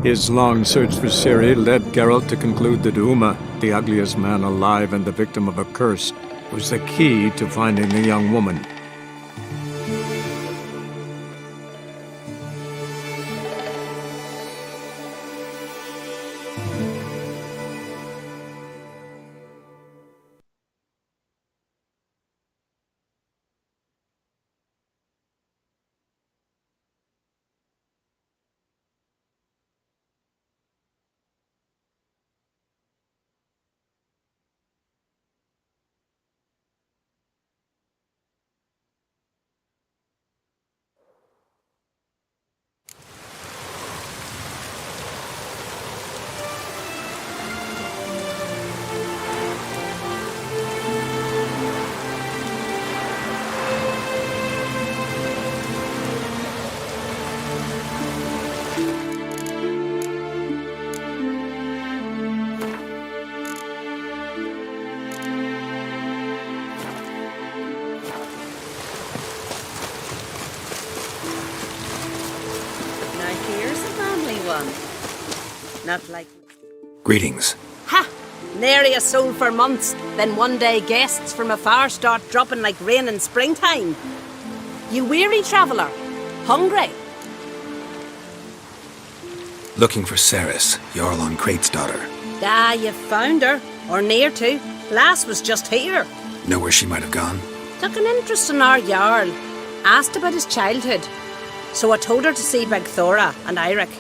His long search for Ciri led Geralt to conclude that Uma, the ugliest man alive and the victim of a curse, was the key to finding the young woman. Not like... Greetings. Ha! Nary a soul for months, then one day guests from afar start dropping like rain in springtime. You weary traveller? Hungry? Looking for Ceres, Jarl on Crate's daughter. Ah, you found her. Or near to. Lass was just here. Know where she might have gone? Took an interest in our Jarl. Asked about his childhood. So I told her to see Bergthora and Eirik.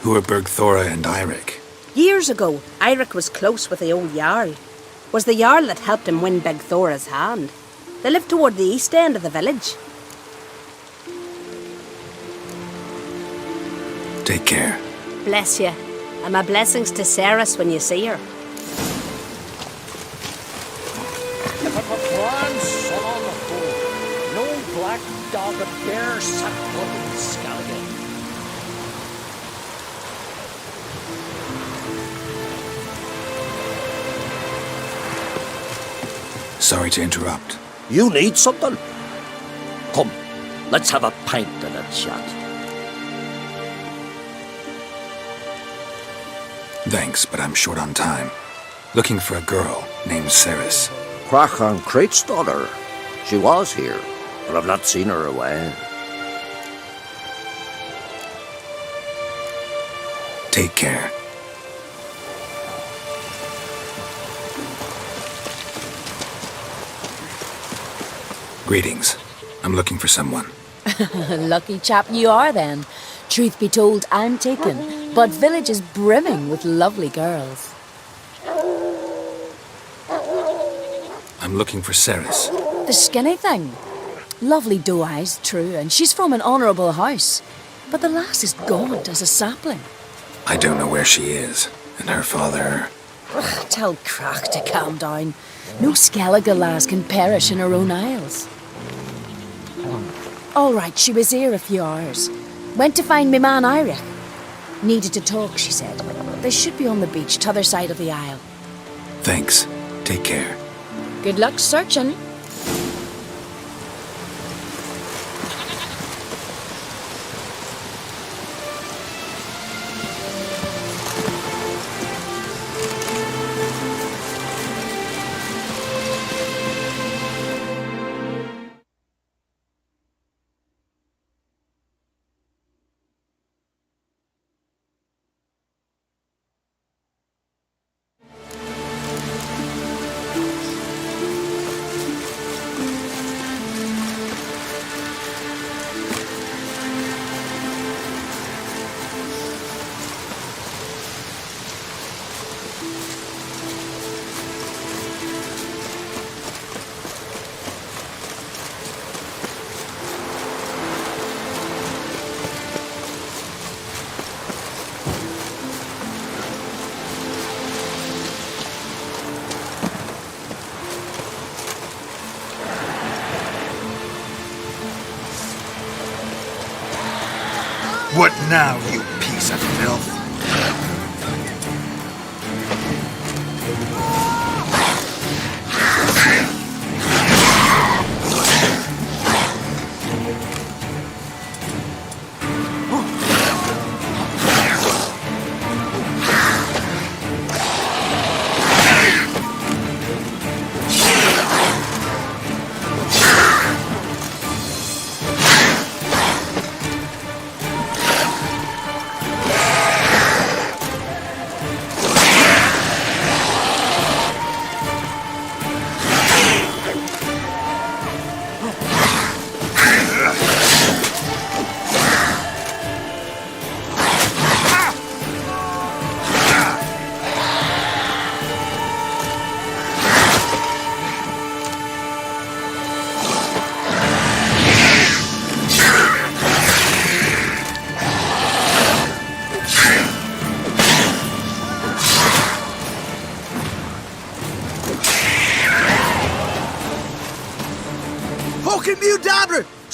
Who are Bergthora and Eirik? Years ago, Eirik was close with the old Jarl. Was the Jarl that helped him win Bergthora's hand. They lived toward the east end of the village. Take care. Bless you. And my blessings to Ceres when you see her. If it were grand sun on the foe, no black dog of bear sat blood in Scalligan. Sorry to interrupt. You need something? Come, let's have a pint and a chat. Thanks, but I'm short on time. Looking for a girl named Ceres. Crach on Crate's daughter. She was here, but I've not seen her away. Take care. Greetings. I'm looking for someone. Lucky chap you are then. Truth be told, I'm taken, but village is brimming with lovely girls. I'm looking for Ceres. The skinny thing. Lovely doe eyes, true, and she's from an honourable house. But the lass is gaunt as a sapling. I don't know where she is, and her father... Ugh, tell Crach to calm down. No Skellige lass can perish in her own isles. All right, she was here a few hours. Went to find me man Eirik. Needed to talk, she said. They should be on the beach, t'other side of the isle. Thanks. Take care. Good luck searching. What now, you piece of filth?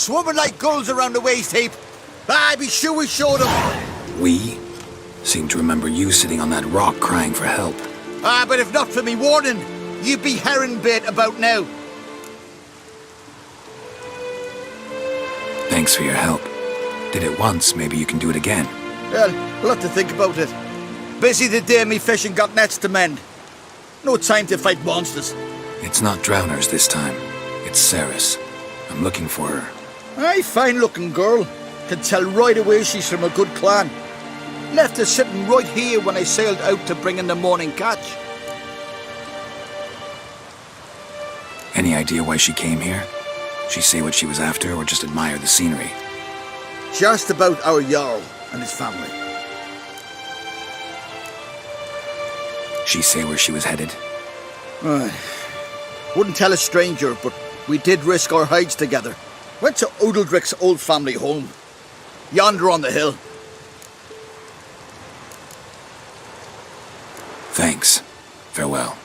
Swimming like gulls around the waist heap. Ah, be sure we showed them. We? Seem to remember you sitting on that rock crying for help. Ah, but if not for me warning, you'd be herring bait about now. Thanks for your help. Did it once, maybe you can do it again. Well, we'll have to think about it. Busy the day me fishing got nets to mend. No time to fight monsters. It's not drowners this time. It's Ceres. I'm looking for her. Aye, fine-looking girl. Can tell right away she's from a good clan. Left her sitting right here when I sailed out to bring in the morning catch. Any idea why she came here? She say what she was after or just admire the scenery? Just about our Jarl and his family. She say where she was headed? Wouldn't tell a stranger, but we did risk our hides together. Went to Udaldric's old family home. Yonder on the hill. Thanks. Farewell.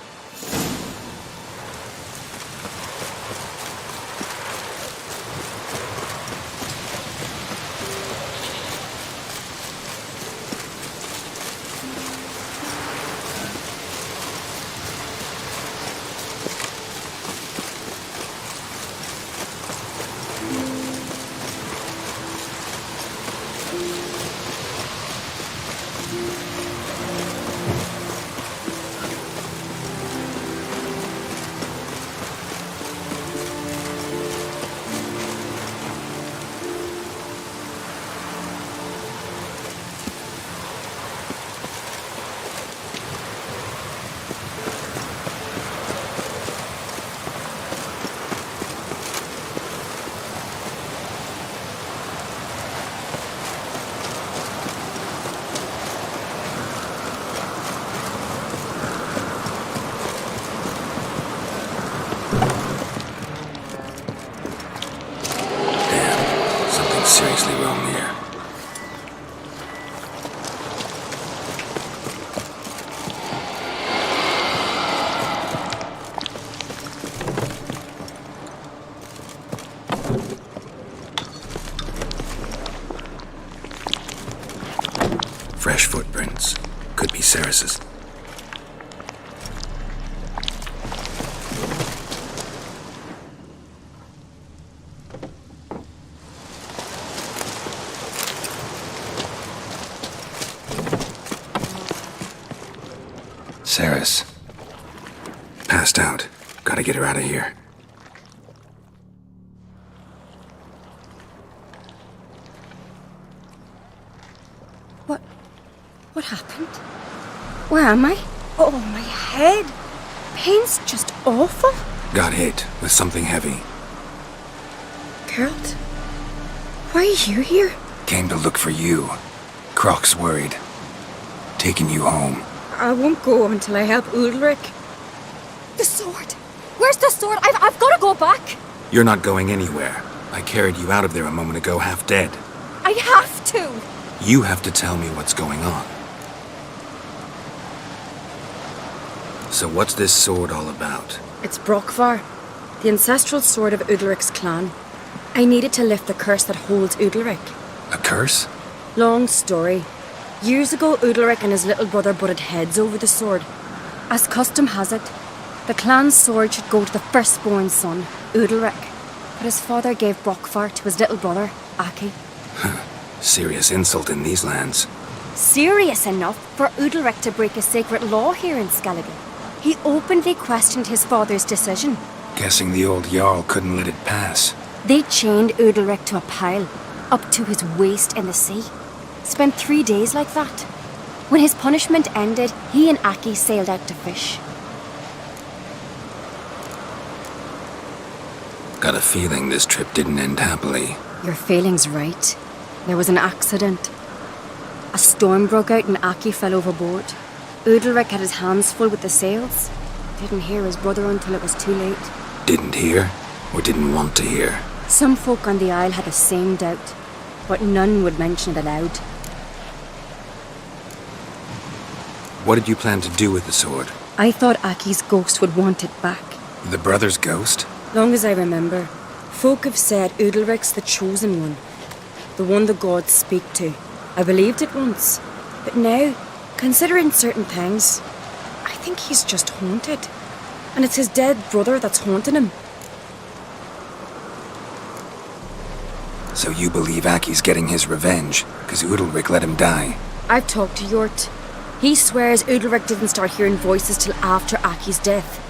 Seriously wrong here. Fresh footprints. Could be Ceres's. Ceres. Passed out. Gotta get her out of here. What happened? Where am I? Oh, my head. Pain's just awful. Got hit with something heavy. Geralt, why are you here? Came to look for you. Croc's worried. Taking you home. I won't go until I help Udalric. The sword! Where's the sword? I've got to go back! You're not going anywhere. I carried you out of there a moment ago, half dead. I have to! You have to tell me what's going on. So what's this sword all about? It's Brokvar, the ancestral sword of Udalric's clan. I needed to lift the curse that holds Udalric. A curse? Long story. Years ago, Udalric and his little brother butted heads over the sword. As custom has it, the clan's sword should go to the firstborn son, Udalric. But his father gave Brokvar to his little brother, Aki. Serious insult in these lands. Serious enough for Udalric to break a sacred law here in Skellige. He openly questioned his father's decision. Guessing the old Jarl couldn't let it pass. They chained Udalric to a pile, up to his waist in the sea. Spent 3 days like that. When his punishment ended, he and Aki sailed out to fish. Got a feeling this trip didn't end happily. Your feeling's right. There was an accident. A storm broke out and Aki fell overboard. Udalric had his hands full with the sails. Didn't hear his brother until it was too late. Didn't hear? Or didn't want to hear? Some folk on the Isle had the same doubt, but none would mention it aloud. What did you plan to do with the sword? I thought Aki's ghost would want it back. The brother's ghost? Long as I remember, Folk have said Udalric's the chosen one, the one the gods speak to. I believed it once, but now, considering certain things, I think he's just haunted. And it's his dead brother that's haunting him. So you believe Aki's getting his revenge, because Udalric let him die? I've talked to Yort. He swears Udalric didn't start hearing voices till after Aki's death.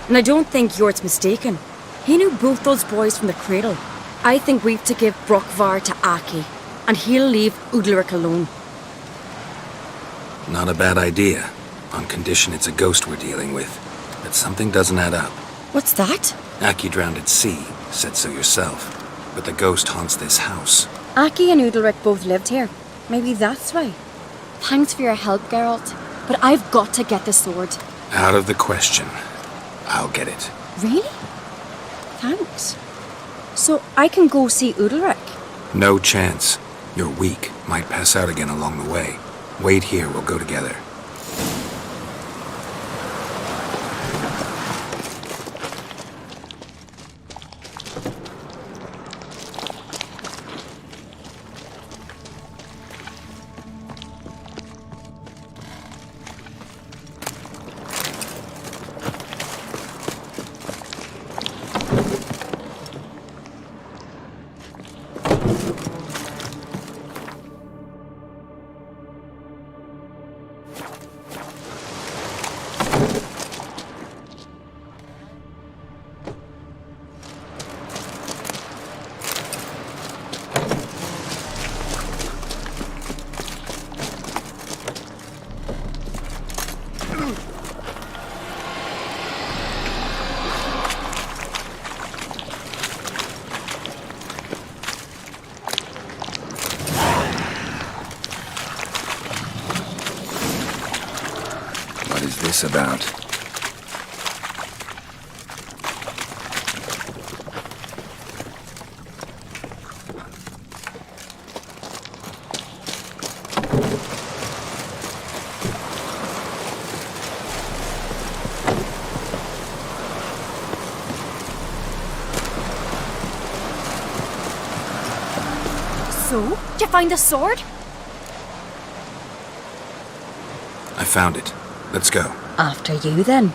And I don't think Yort's mistaken. He knew both those boys from the cradle. I think we've to give Brockvar to Aki, and he'll leave Udalric alone. Not a bad idea, on condition it's a ghost we're dealing with. But something doesn't add up. What's that? Aki drowned at sea, said so yourself. But the ghost haunts this house. Aki and Udalric both lived here. Maybe that's why. Thanks for your help, Geralt. But I've got to get the sword. Out of the question. I'll get it. Really? Thanks. So I can go see Udalric? No chance. You're weak. Might pass out again along the way. Wait here, we'll go together. What is this about? So, did you find the sword? I found it. Let's go. After you, then.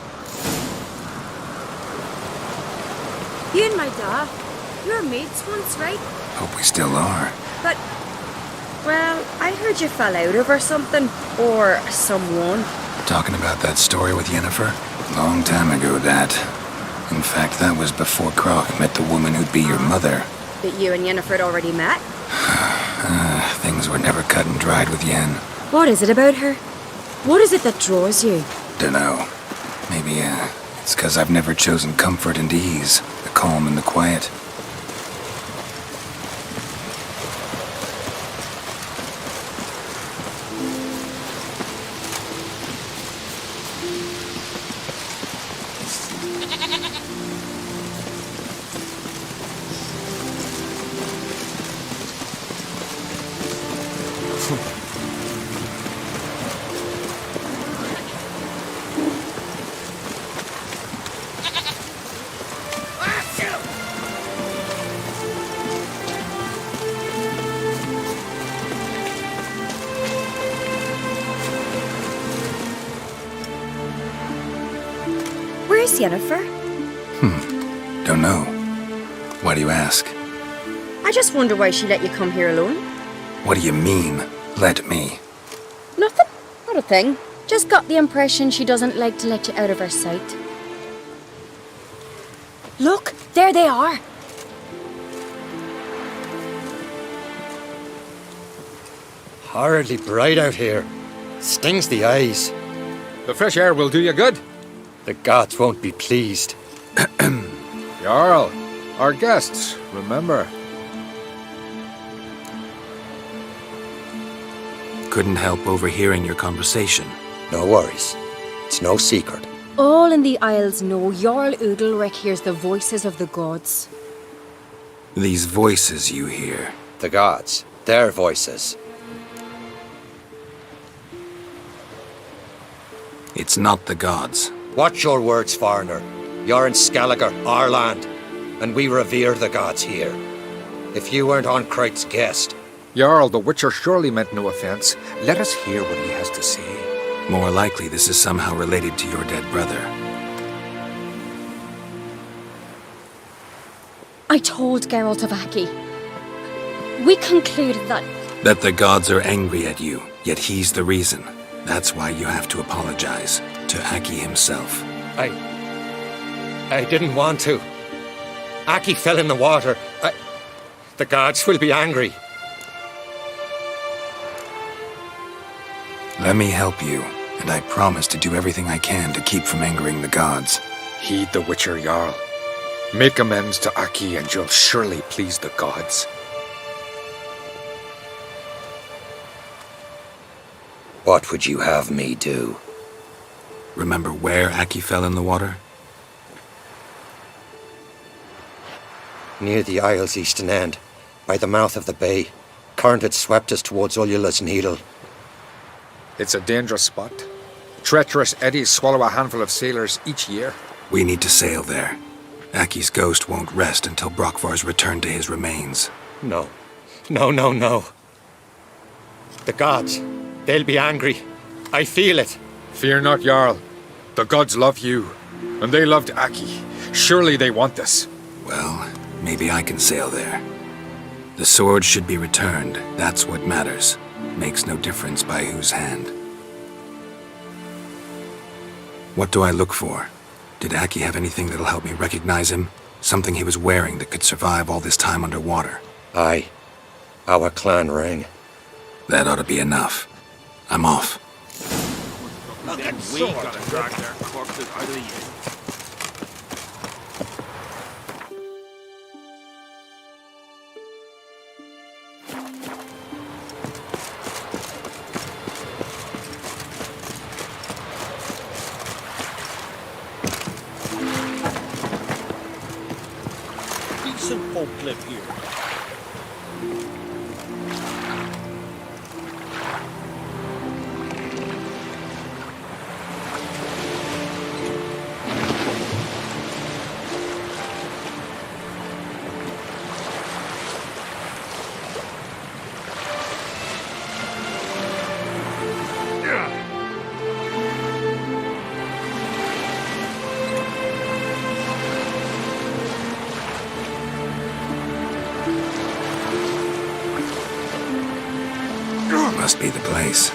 You and my dad, you were mates once, right? Hope we still are. But, well, I heard you fell out of her something. Or someone. Talking about that story with Yennefer? Long time ago, that. In fact, that was before Croc met the woman who'd be your mother. That you and Yennefer had already met? Things were never cut and dried with Yen. What is it about her? What is it that draws you? Dunno. Maybe, it's 'cause I've never chosen comfort and ease, the calm and the quiet. Where's Yennefer? Don't know. Why do you ask? I just wonder why she let you come here alone. What do you mean, let me? Nothing. Not a thing. Just got the impression she doesn't like to let you out of her sight. Look, there they are. Horridly bright out here. Stings the eyes. The fresh air will do you good. The gods won't be pleased. Jarl, our guests, remember. Couldn't help overhearing your conversation. No worries. It's no secret. All in the Isles know Jarl Udalric hears the voices of the gods. These voices you hear. The gods. Their voices. It's not the gods. Watch your words, foreigner. You're in Skelliger, our land. and we revere the gods here. If you weren't on Christ's guest, Jarl, the Witcher surely meant no offense. Let us hear what he has to say. More likely this is somehow related to your dead brother. I told Geralt of Aki. We concluded that That the gods are angry at you, yet he's the reason. That's why you have to apologize to Aki himself. I didn't want to. Aki fell in the water. The gods will be angry. Let me help you, and I promise to do everything I can to keep from angering the gods. Heed the Witcher, Jarl. Make amends to Aki and you'll surely please the gods. What would you have me do? Remember where Aki fell in the water? Near the Isle's eastern end, by the mouth of the bay. Current had swept us towards Ullula's Needle. It's a dangerous spot. Treacherous eddies swallow a handful of sailors each year. We need to sail there. Aki's ghost won't rest until Brokvar's returned to his remains. No. No. The gods, they'll be angry. I feel it. Fear not, Jarl. The gods love you, and they loved Aki. Surely they want this. Well, maybe I can sail there. The sword should be returned. That's what matters. Makes no difference by whose hand. What do I look for? Did Aki have anything that'll help me recognize him? Something he was wearing that could survive all this time underwater? Aye. Our clan ring. That ought to be enough. I'm off. We gotta drag their corpses out of the inn. Decent folk live here. Must be the place.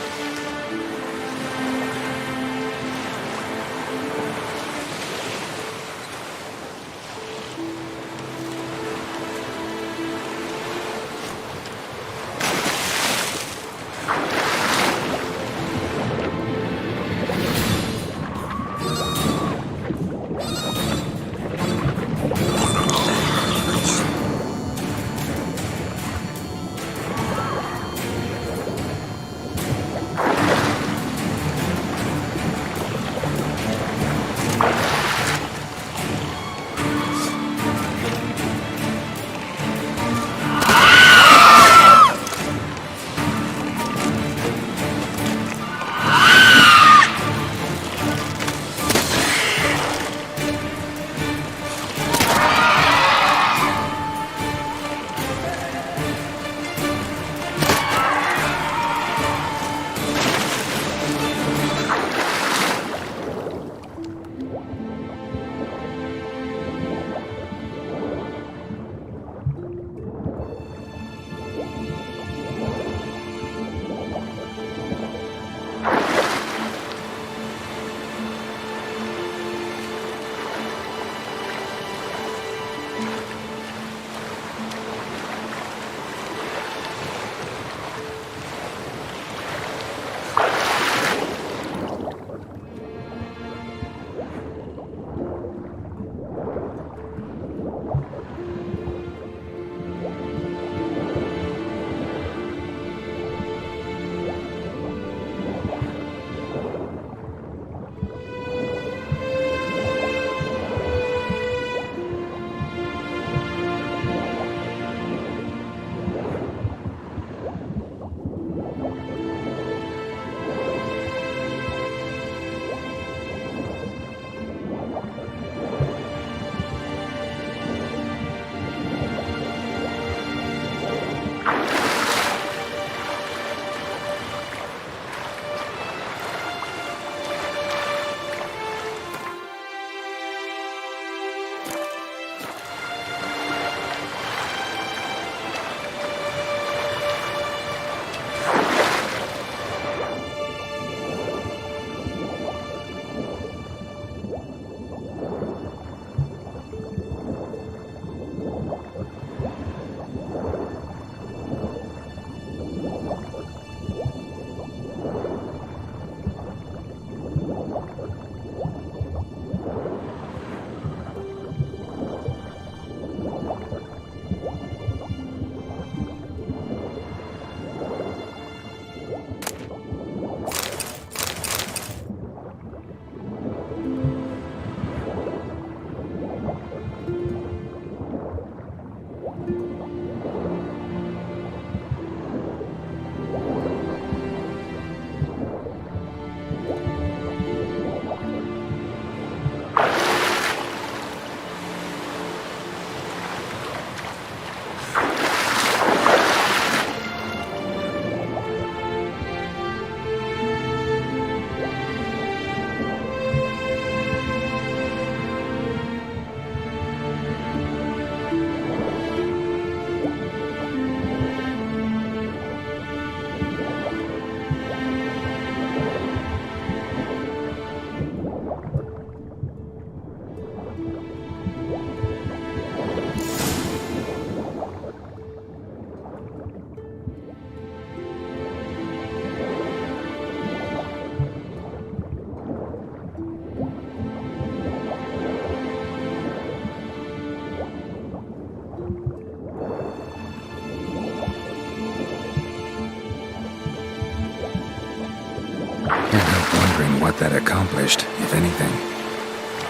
wondering what that accomplished, if anything.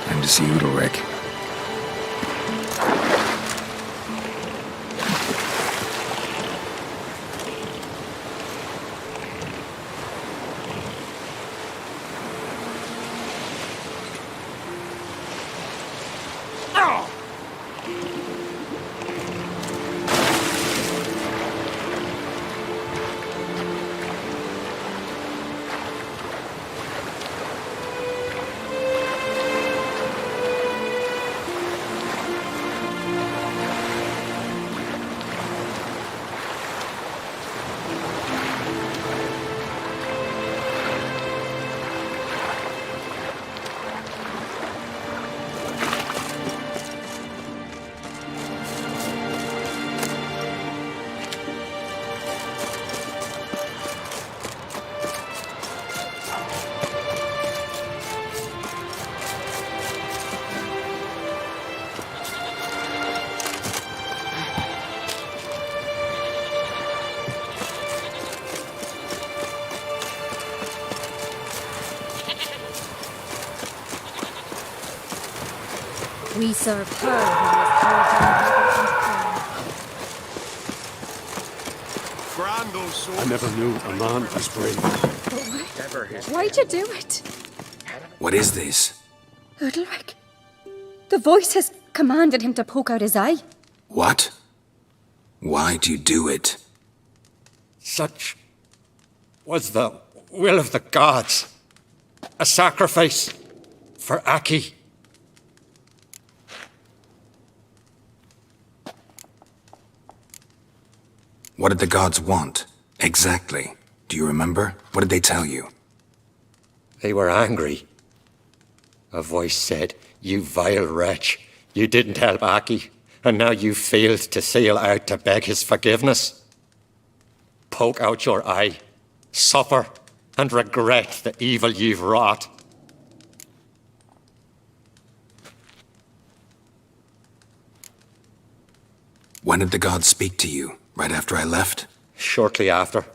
Time to see Udalric. We serve her who was called down. I never knew a man as brave. Why'd you do it? What is this? Udalric. The voice has commanded him to poke out his eye. What? Why do you do it? Such was the will of the gods. A sacrifice for Aki. What did the gods want? Exactly. Do you remember? What did they tell you? They were angry. A voice said, "You vile wretch, you didn't help Aki, and now you failed to sail out to beg his forgiveness. Poke out your eye, suffer, and regret the evil you've wrought." When did the gods speak to you? Right after I left? Shortly after,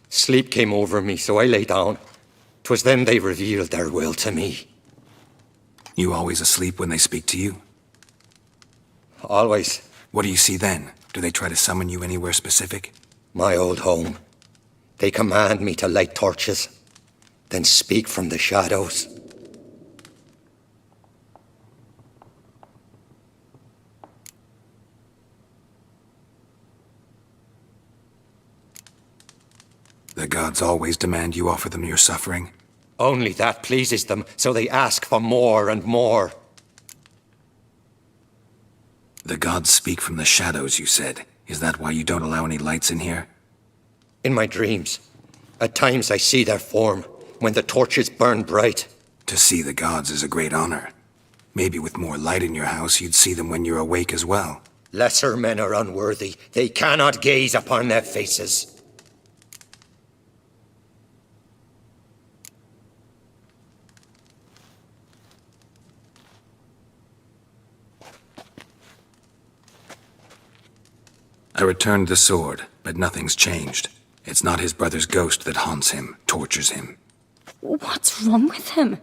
sleep came over me, so I lay down. 'Twas then they revealed their will to me. You always asleep when they speak to you? Always. What do you see then? Do they try to summon you anywhere specific? My old home. They command me to light torches, then speak from the shadows. The gods always demand you offer them your suffering? Only that pleases them, so they ask for more and more. The gods speak from the shadows, you said. Is that why you don't allow any lights in here? In my dreams, at times I see their form, when the torches burn bright. To see the gods is a great honor. Maybe with more light in your house, you'd see them when you're awake as well. Lesser men are unworthy. They cannot gaze upon their faces. I returned the sword, but nothing's changed. It's not his brother's ghost that haunts him, tortures him. What's wrong with him?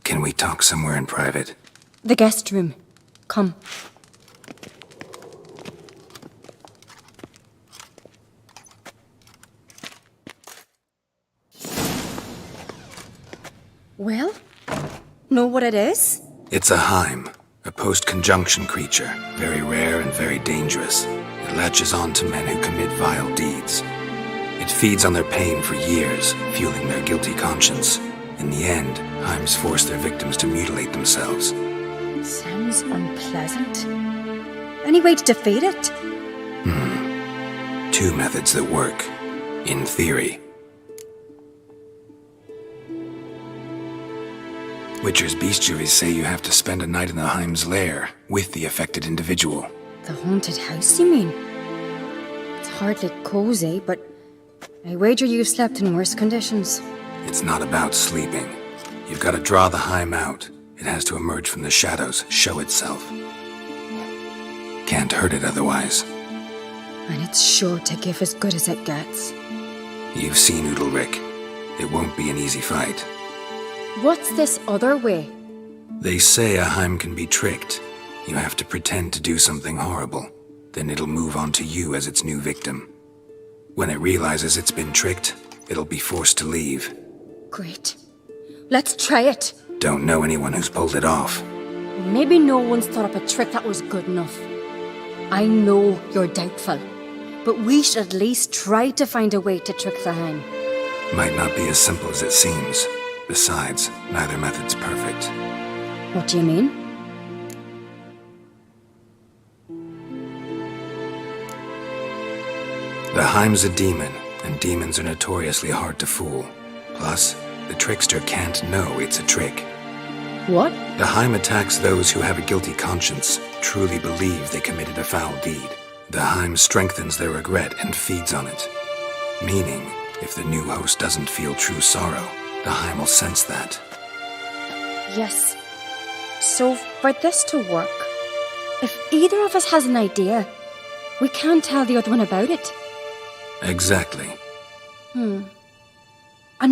Can we talk somewhere in private? The guest room. Come. Well, know what it is? It's a Heim, a post-conjunction creature, very rare and very dangerous. It latches on to men who commit vile deeds. It feeds on their pain for years, fueling their guilty conscience. In the end, Heims force their victims to mutilate themselves. Sounds unpleasant. Any way to defeat it? Two methods that work, in theory. Witcher's bestiaries say you have to spend a night in the Heim's lair with the affected individual. The haunted house, you mean? It's hardly cozy, but I wager you've slept in worse conditions. It's not about sleeping. You've got to draw the Heim out. It has to emerge from the shadows, show itself. Can't hurt it otherwise. And it's sure to give as good as it gets. You've seen Udalric. It won't be an easy fight. What's this other way? They say a Heim can be tricked. You have to pretend to do something horrible. Then it'll move on to you as its new victim. When it realizes it's been tricked, it'll be forced to leave. Great. Let's try it. Don't know anyone who's pulled it off. Maybe no one's thought up a trick that was good enough. I know you're doubtful, but we should at least try to find a way to trick the Heim. Might not be as simple as it seems. Besides, neither method's perfect. What do you mean? The Heim's a demon, and demons are notoriously hard to fool. Plus, the trickster can't know it's a trick. What? The Heim attacks those who have a guilty conscience, truly believe they committed a foul deed. The Heim strengthens their regret and feeds on it. Meaning, if the new host doesn't feel true sorrow, the Heim will sense that. Yes. So, for this to work, if either of us has an idea, we can't tell the other one about it. Exactly. And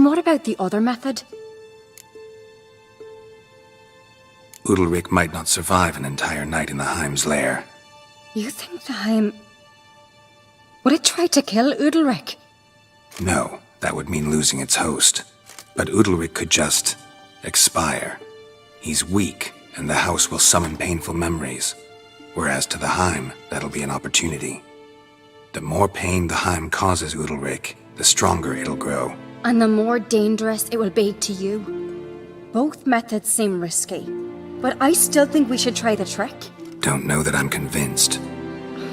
what about the other method? Udalric might not survive an entire night in the Heim's lair. You think the Heim... Would it try to kill Udalric? No, that would mean losing its host. But Udalric could just... expire. He's weak, and the house will summon painful memories. Whereas to the Heim, that'll be an opportunity. The more pain the Heim causes Udalric, the stronger it'll grow. And the more dangerous it will be to you. Both methods seem risky, but I still think we should try the trick. Don't know that I'm convinced.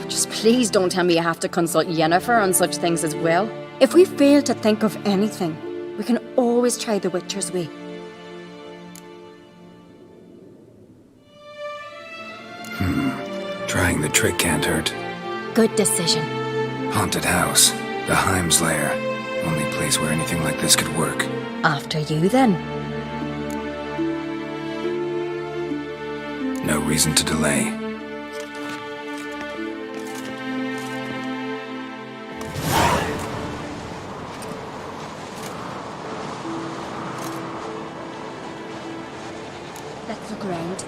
Just please don't tell me you have to consult Yennefer on such things as well. If we fail to think of anything, we can always try the Witcher's way. Trying the trick can't hurt. Good decision. Haunted house. The Heim's lair. Only place where anything like this could work. After you, then. No reason to delay. Let's look around.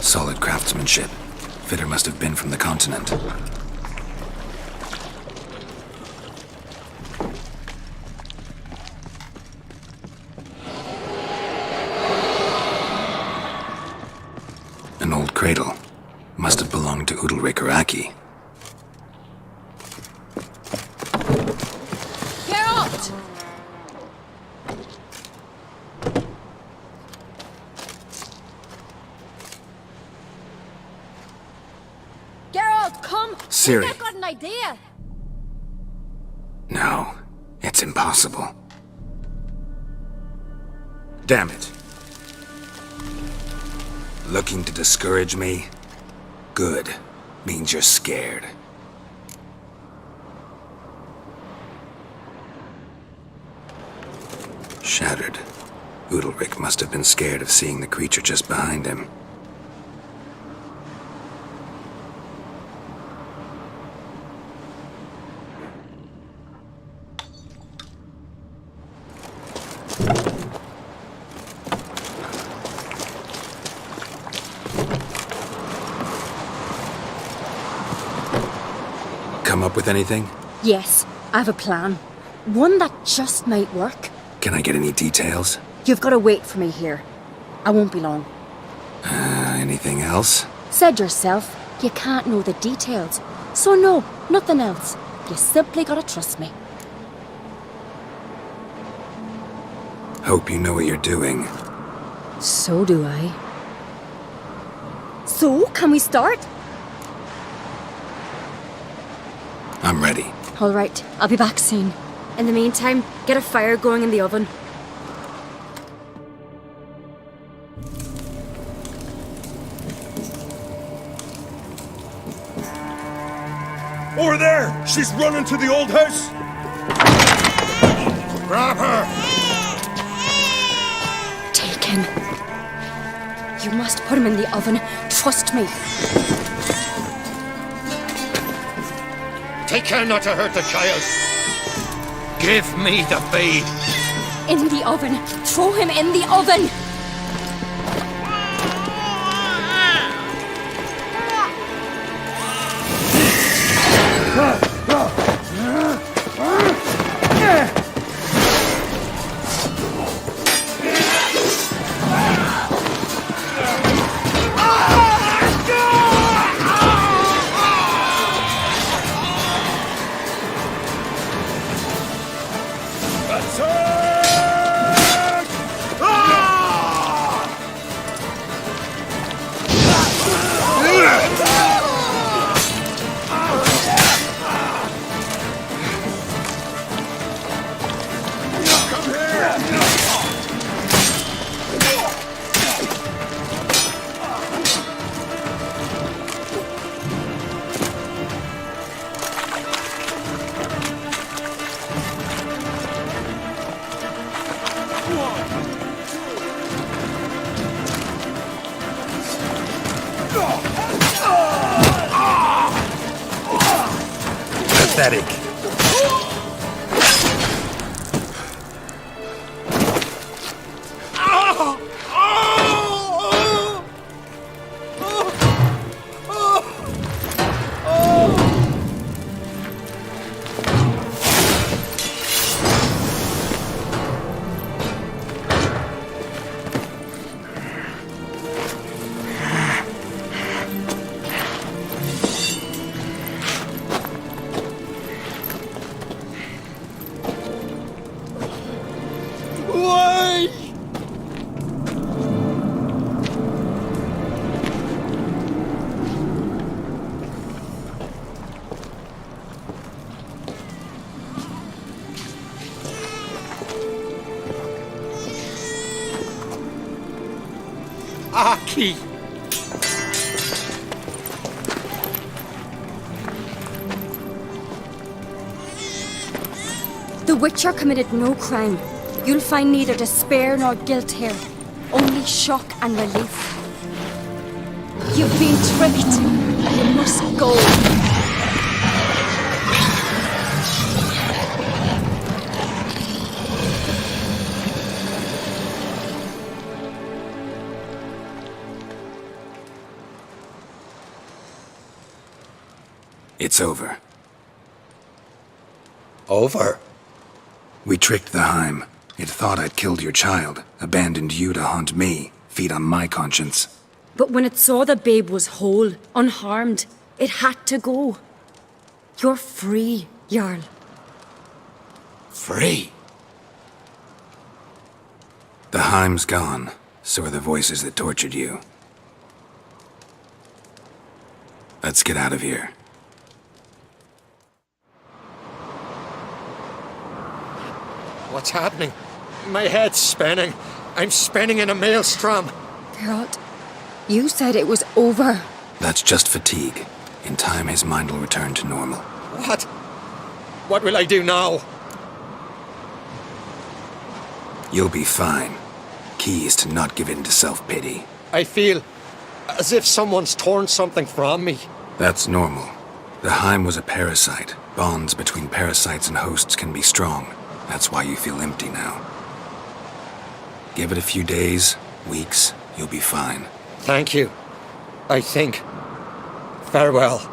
Solid craftsmanship. Fitter must have been from the continent. An old cradle. Must have belonged to Udalric or Aki. Geralt! Geralt, come! Ciri. I've got an idea! No, it's impossible. Damn it. Looking to discourage me? Good. Means you're scared. Shattered. Udalric must have been scared of seeing the creature just behind him. Come up with anything? Yes, I have a plan. One that just might work. Can I get any details? You've got to wait for me here. I won't be long. Anything else? Said yourself, you can't know the details. So no, nothing else. You simply gotta trust me. Hope you know what you're doing. So do I. So, can we start? I'm ready. All right, I'll be back soon. In the meantime, get a fire going in the oven. Over there! She's running to the old house! Grab her! Take him. You must put him in the oven. Trust me. Take care not to hurt the child. Give me the feed. In the oven. Throw him in the oven. Pathetic. Aki! The Witcher committed no crime. You'll find neither despair nor guilt here. Only shock and relief. You've been tricked. You must go. It's over. Over? We tricked the Heim. It thought I'd killed your child, abandoned you to haunt me, feed on my conscience. But when it saw the babe was whole, unharmed, it had to go. You're free, Jarl. Free? The Heim's gone, so are the voices that tortured you. Let's get out of here. What's happening? My head's spinning. I'm spinning in a maelstrom. Geralt, you said it was over. That's just fatigue. In time, his mind will return to normal. What? What will I do now? You'll be fine. Key is to not give in to self-pity. I feel as if someone's torn something from me. That's normal. The Heim was a parasite. Bonds between parasites and hosts can be strong. That's why you feel empty now. Give it a few days, weeks, you'll be fine. Thank you. I think. Farewell.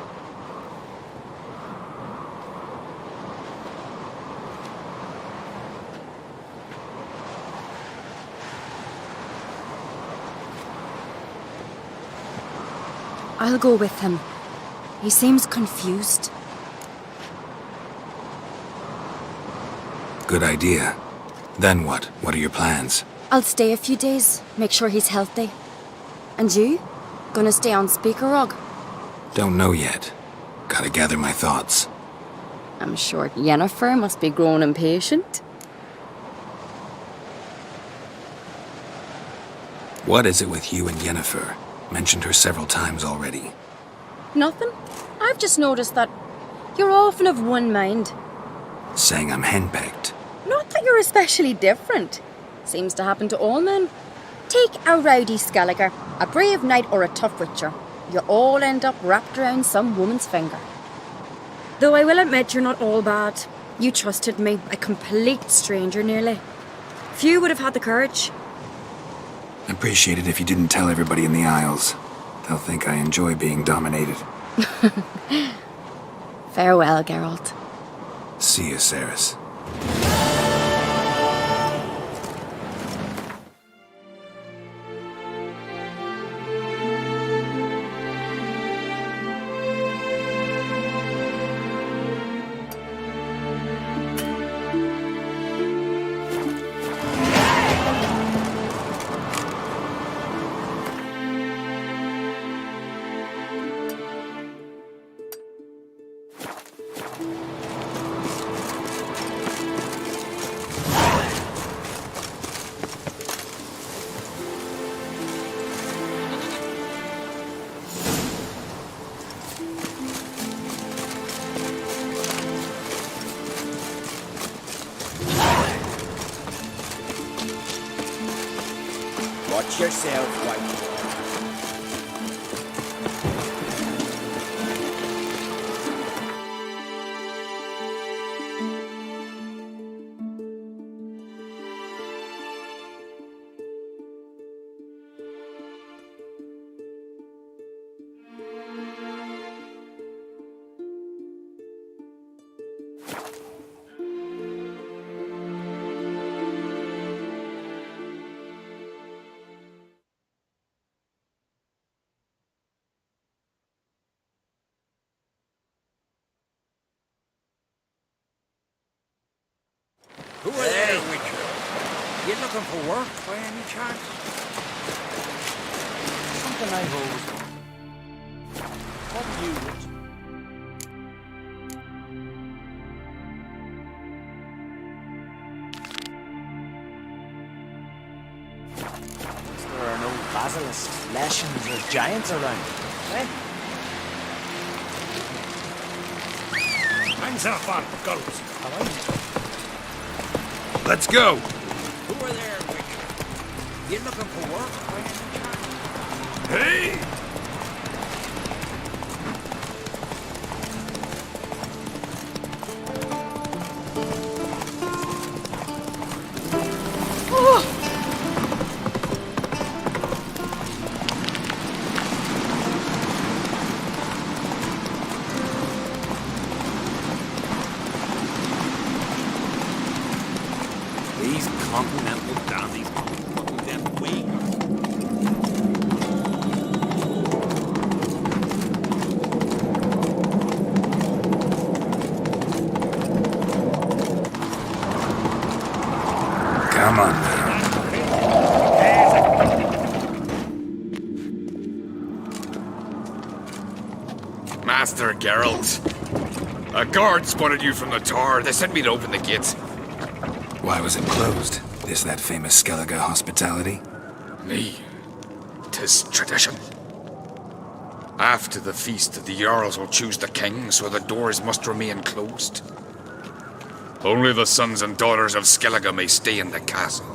I'll go with him. He seems confused. Good idea. Then what? What are your plans? I'll stay a few days, make sure he's healthy. And you? Gonna stay on Speaker Rog? Don't know yet. Gotta gather my thoughts. I'm sure Yennefer must be growing impatient. What is it with you and Yennefer? Mentioned her several times already. Nothing. I've just noticed that you're often of one mind. Saying I'm henpecked. Not that you're especially different. Seems to happen to all men. Take a rowdy Skelliger. A brave knight or a tough witcher, you all end up wrapped around some woman's finger. Though I will admit you're not all bad. You trusted me, a complete stranger nearly. Few would have had the courage. I'd appreciate it if you didn't tell everybody in the Isles. They'll think I enjoy being dominated. Farewell, Geralt. See you, Ceres. Watch yourself, white. Who are there, Witcher? You looking for work by any chance? Something I hold. What do you want? There are no basilisks, lashings, or giants around, eh? Hands off on gulls. How are you? Let's go. Who are there, Witcher? You looking for work by any chance? Hey! These continental dandies fucking them wings. Come on now. Master Geralt. A guard spotted you from the tower. They sent me to open the gates. Why was it closed? Is that famous Skellige hospitality? Me. 'Tis tradition. After the feast, the Jarls will choose the king, so the doors must remain closed. Only the sons and daughters of Skellige may stay in the castle.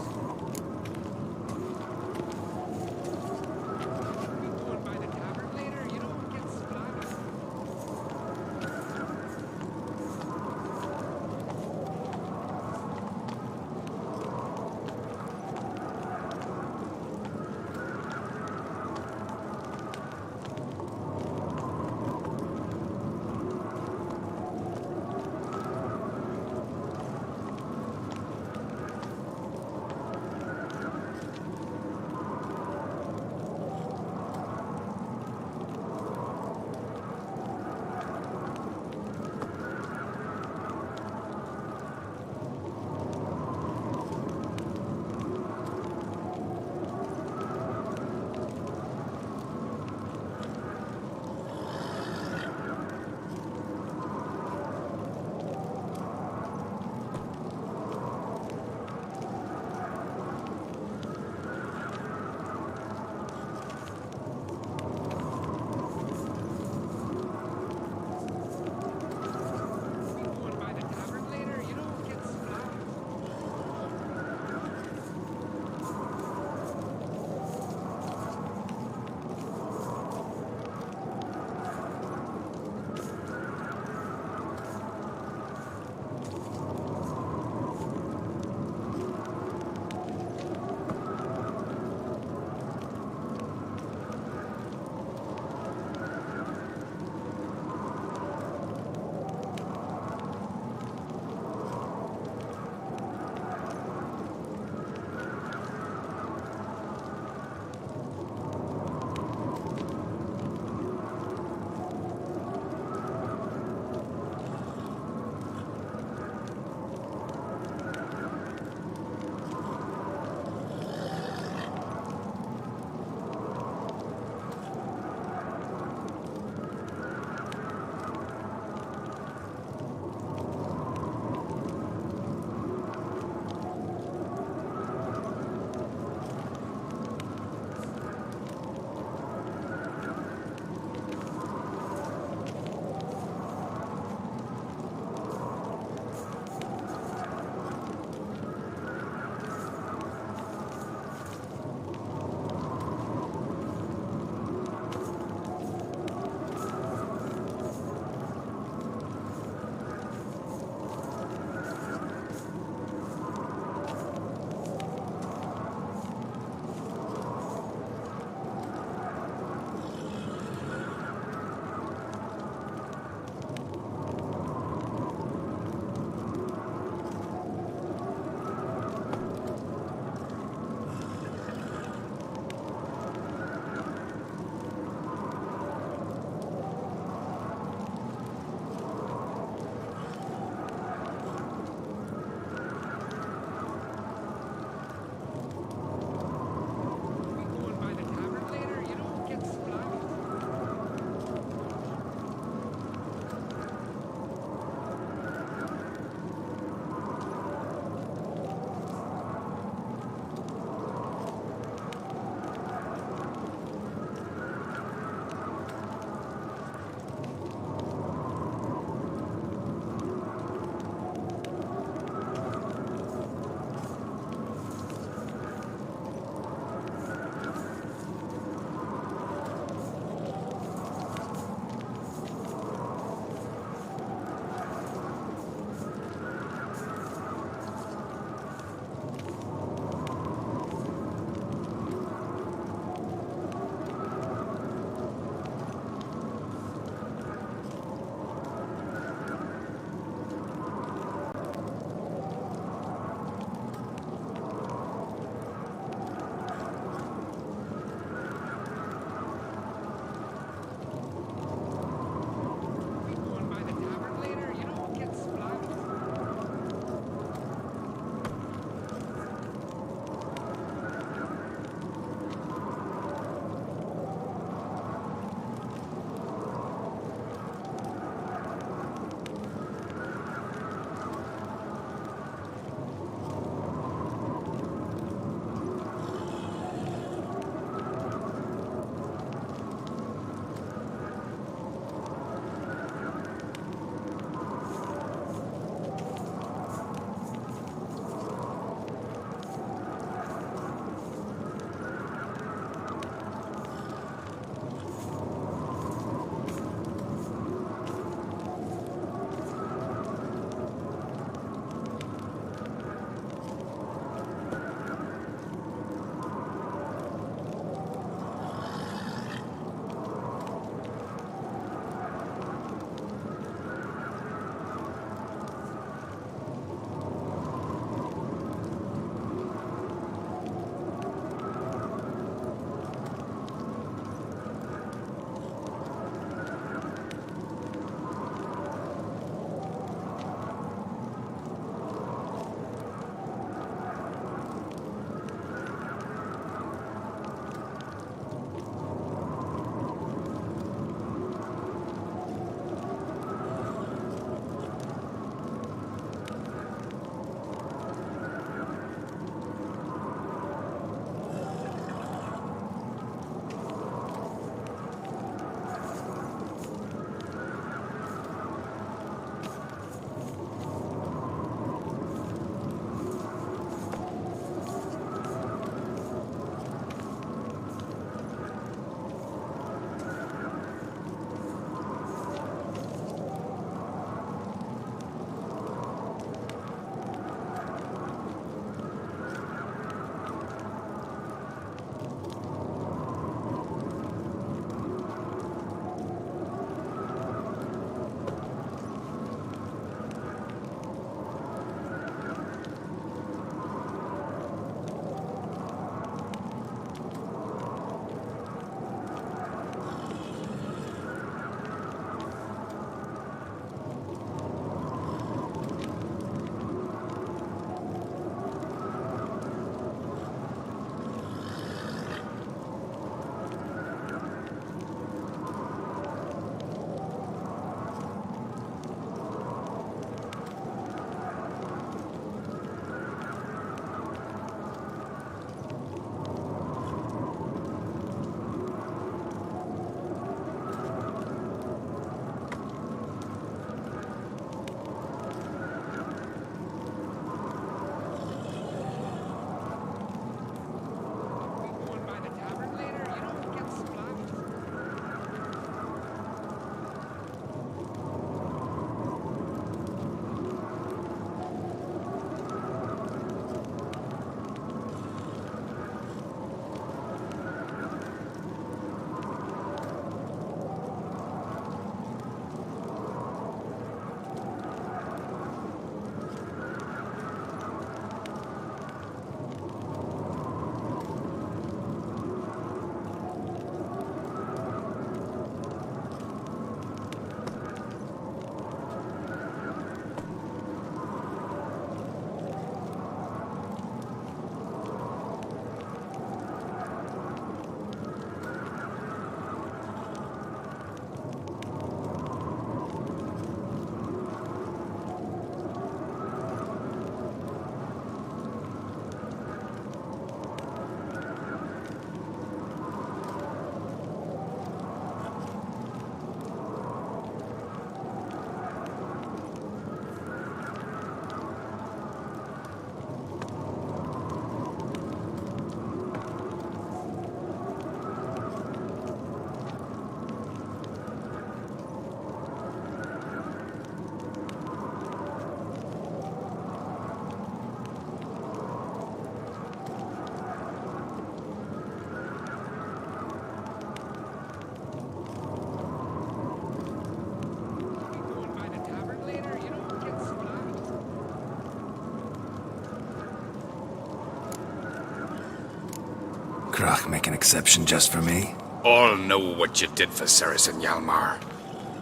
exception just for me? All know what you did for Ceres and Hjalmar.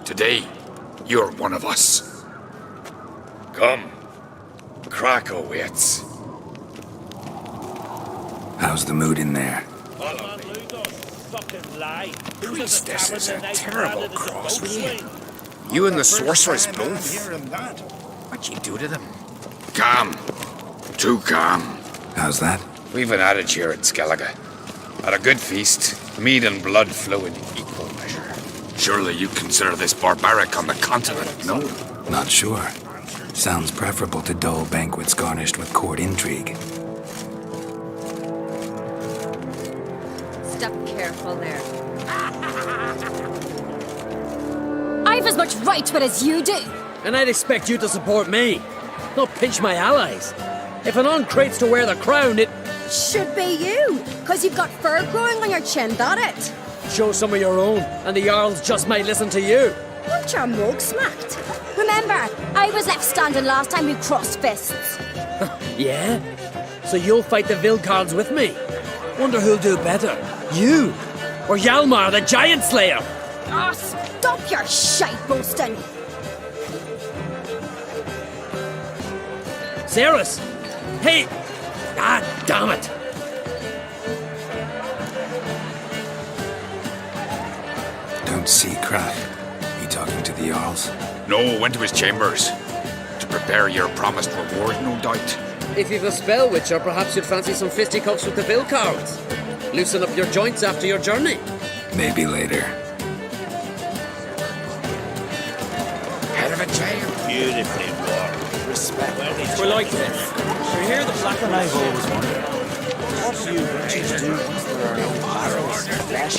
Today, you're one of us. Come. Krakow waits. How's the mood in there? Priestess is a terrible cross with you. You and the sorceress both. What'd you do to them? Calm. Too calm. How's that? We've an adage here at Skellige. At a good feast, mead and blood flow in equal measure. Surely you consider this barbaric on the continent, no? Not sure. Sounds preferable to dull banquets garnished with court intrigue. Step careful there. I've as much right to it as you do. And I'd expect you to support me, not pinch my allies. If an uncrate's to wear the crown, it Should be you, because you've got fur growing on your chin, that it. show some of your own, and the Jarls just might listen to you. Want your mug smacked? Remember, I was left standing last time we crossed fists. Yeah? So you'll fight the Vilcards with me? Wonder who'll do better, you or Hjalmar the Giant Slayer? Oh, stop your shite boasting. Ceres! Hey! Ah, damn it! Don't see Kraft. You talking to the Jarls? No, went to his chambers. To prepare your promised reward, no doubt. If you've a spell witcher, perhaps you'd fancy some fisticuffs with the Vilcards. Loosen up your joints after your journey. Maybe later. Head of a jail. Beautifully wrought. Respect. We're like this. We're here the black and I've always wondered. What do you witches do once there are no barrels of flesh?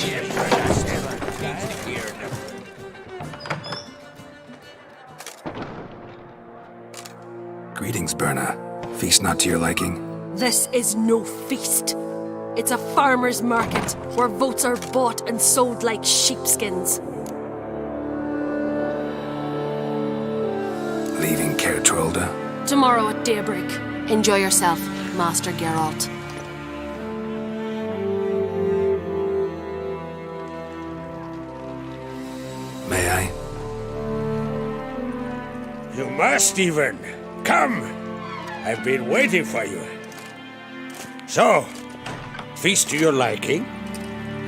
Greetings, Berna. Feast not to your liking? This is no feast. It's a farmer's market where votes are bought and sold like sheepskins. Leaving Caer Trolda? Tomorrow at daybreak. Enjoy yourself, Master Geralt. May I? You must even. Come! I've been waiting for you. So, feast to your liking?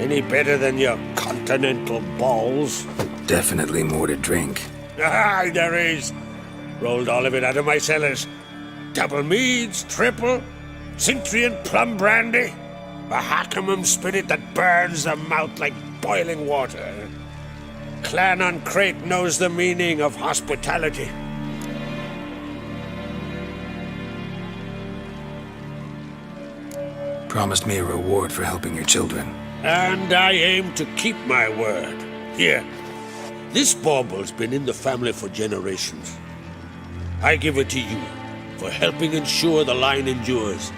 Any better than your continental balls? Definitely more to drink. Ah, there is. Rolled all of it out of my cellars. Double meads, triple, Cintrian plum brandy, a Hackamum spirit that burns the mouth like boiling water. Clan on Crate knows the meaning of hospitality. Promised me a reward for helping your children. And I aim to keep my word. Here, this bauble's been in the family for generations. I give it to you for helping ensure the line endures.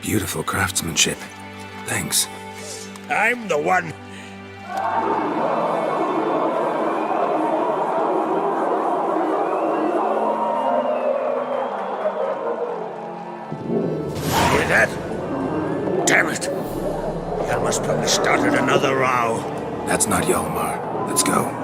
Beautiful craftsmanship. Thanks. I'm the one. Hear that? Damn it! Hjalmar's probably started another row. That's not Hjalmar. Let's go.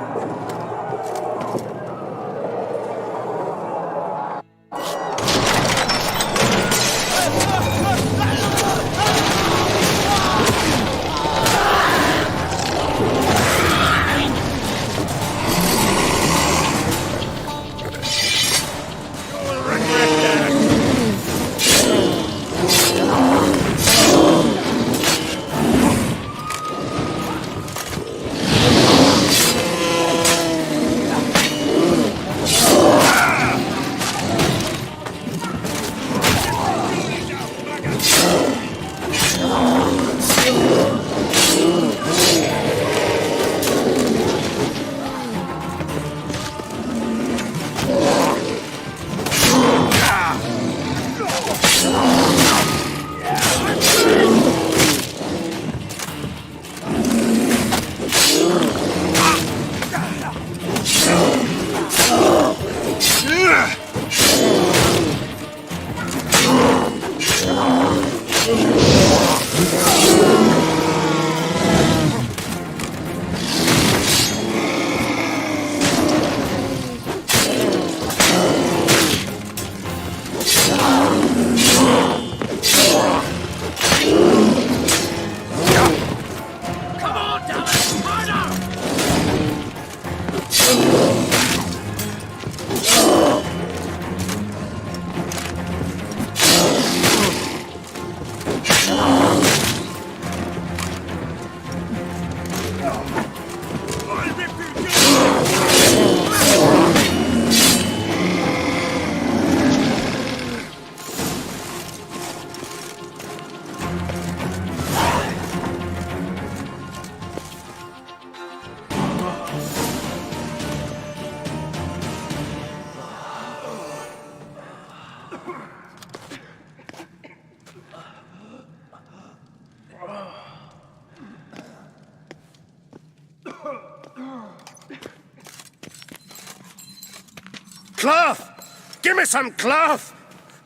Cloth! Give me some cloth!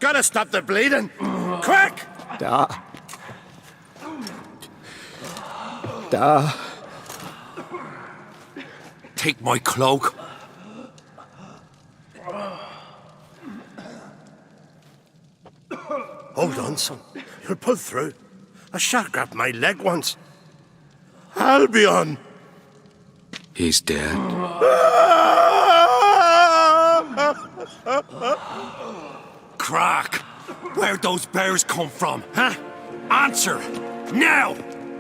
Gotta stop the bleeding! Quick! Da. Da. Take my cloak. Hold on, son. You'll pull through. A shark grabbed my leg once. Albion! He's dead. Crack! Where'd those bears come from, huh? Answer! Now!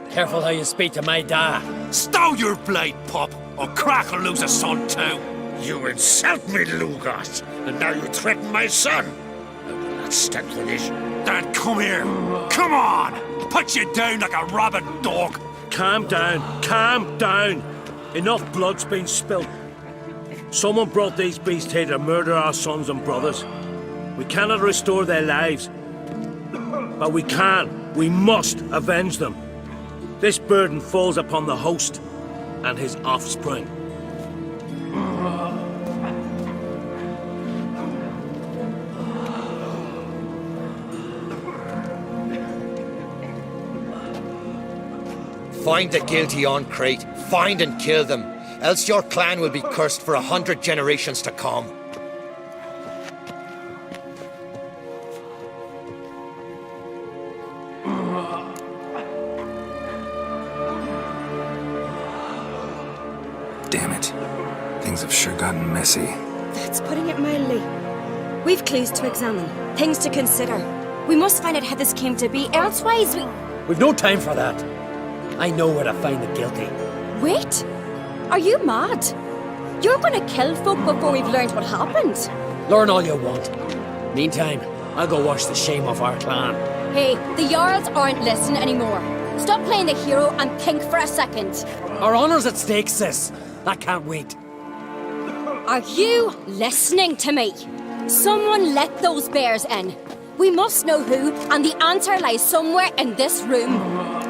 Careful how you speak to my da. Stow your blade, pup, or Crack will lose a son too. You insult me, Lugas, and now you threaten my son. I will not stand for this. Dad, come here. Come on! Put you down like a rabid dog. Calm down, calm down. Enough blood's been spilt. Someone brought these beasts here to murder our sons and brothers. We cannot restore their lives. But we must avenge them. This burden falls upon the host and his offspring. Find the guilty on Crate. Find and kill them. Else your clan will be cursed for 100 generations to come. Damn it. Things have sure gotten messy. That's putting it mildly. We've clues to examine, things to consider. We must find out how this came to be, elsewise We've no time for that. I know where to find the guilty. Wait! Are you mad? You're gonna kill folk before we've learned what happened. Learn all you want. Meantime, I'll go wash the shame off our clan. Hey, the Jarls aren't listening anymore. Stop playing the hero and think for a second. Our honor's at stake, sis. That can't wait. Are you listening to me? Someone let those bears in. We must know who, and the answer lies somewhere in this room.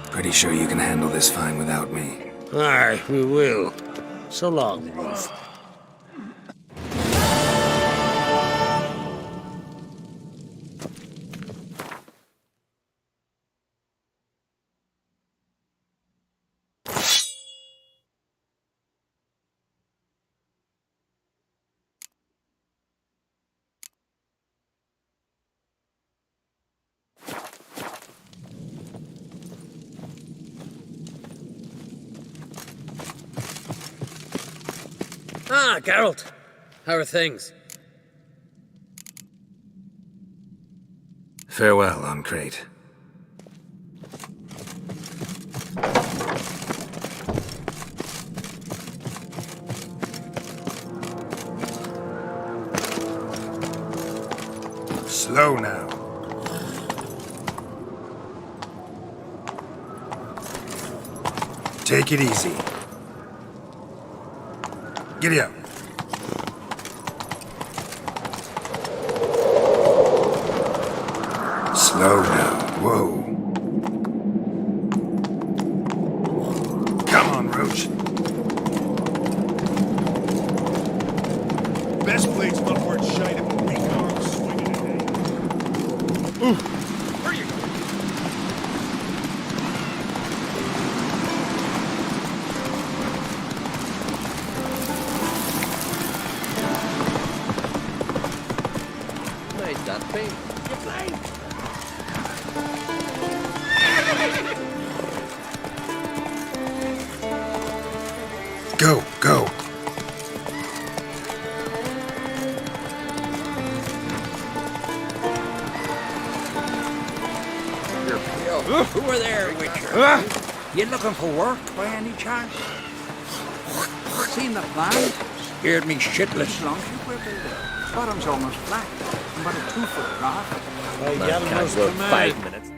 Pretty sure you can handle this fine without me. Aye, we will. So long, Wolf. Ah, Geralt. How are things? Farewell, on Crate. Slow now. Take it easy. Giddy up. Slow now. Whoa. Come on, Roach. Best blade's not worth shite if a weak arm swinging it. Where you going? Made that big. You blind! Who are there, Witcher? You looking for work by any chance? Seen the plan? Scared me shitless long. Bottom's almost flat. I'm about a 2-foot drop. Can't work 5 minutes.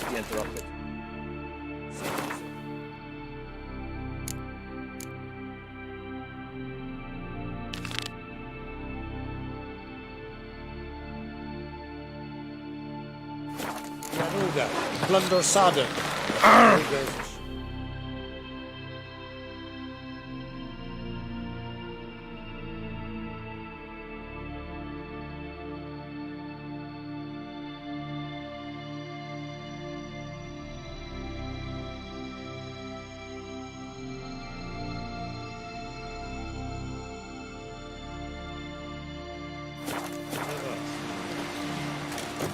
Interrupted. Yanuga, plunder Sada.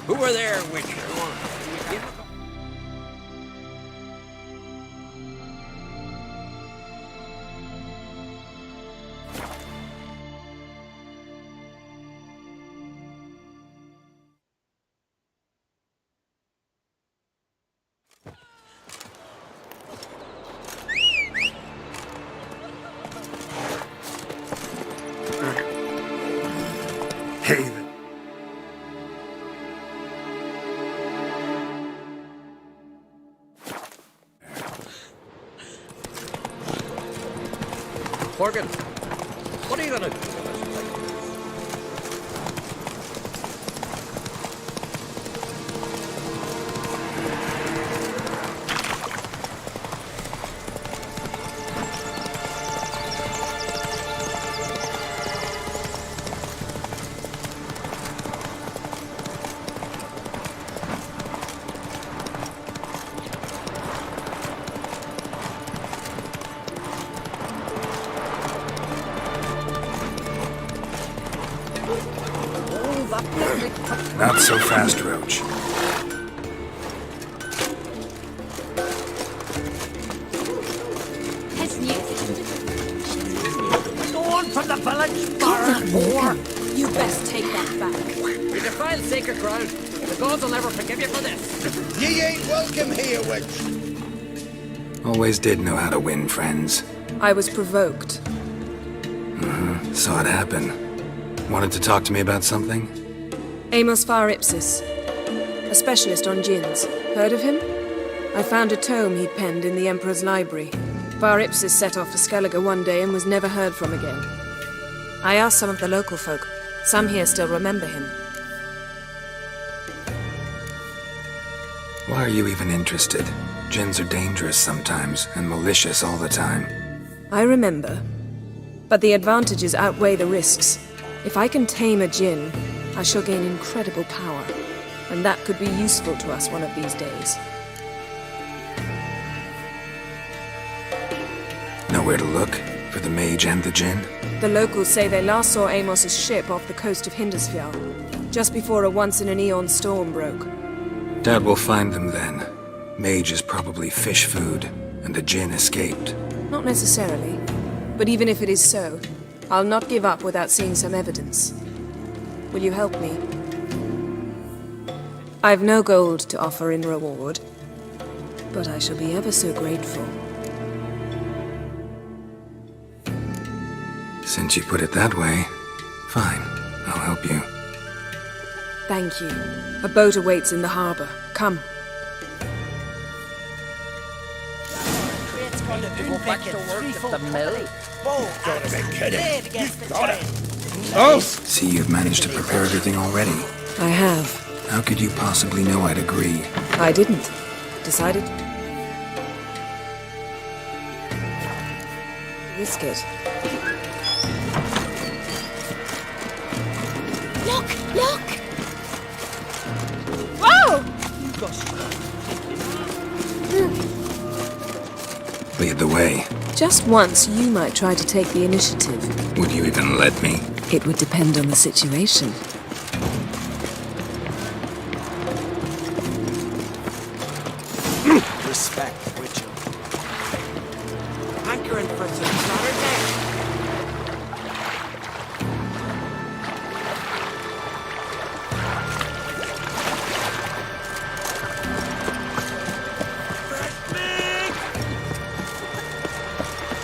Who are there, Witcher? Haven. Morgan, what are you gonna do? Not so fast, Roach. Go on from the village, bar whore! You best take that back. We defile sacred ground. The gods will never forgive you for this. Ye ain't welcome here, Witch. Always did know how to win friends. I was provoked. Saw it happen. Wanted to talk to me about something? Amos Far Ipsis, a specialist on djinns. Heard of him? I found a tome he'd penned in the Emperor's library. Far Ipsis set off for Skellige one day and was never heard from again. I asked some of the local folk. Some here still remember him. Why are you even interested? Djinns are dangerous sometimes, and malicious all the time. I remember. But the advantages outweigh the risks. If I can tame a djinn, I shall gain incredible power. And that could be useful to us one of these days. Nowhere to look? For the mage and the djinn? The locals say they last saw Amos's ship off the coast of Hindusfjall, just before a once-in-an-eon storm broke. Doubt we'll find them then. Mage is probably fish food, and the djinn escaped. Not necessarily. But even if it is so, I'll not give up without seeing some evidence. Will you help me? I've no gold to offer in reward, but I shall be ever so grateful. Since you put it that way, fine. I'll help you. Thank you. A boat awaits in the harbor. Come. Go back to work at the mill. Gotta be kidding. See, you've managed to prepare everything already. I have. How could you possibly know I'd agree? I didn't. Decided? Risk it. Look! Look! Whoa! Lead the way. Just once, you might try to take the initiative. Would you even let me? It would depend on the situation. respect, would you? Hankering for some Saturday.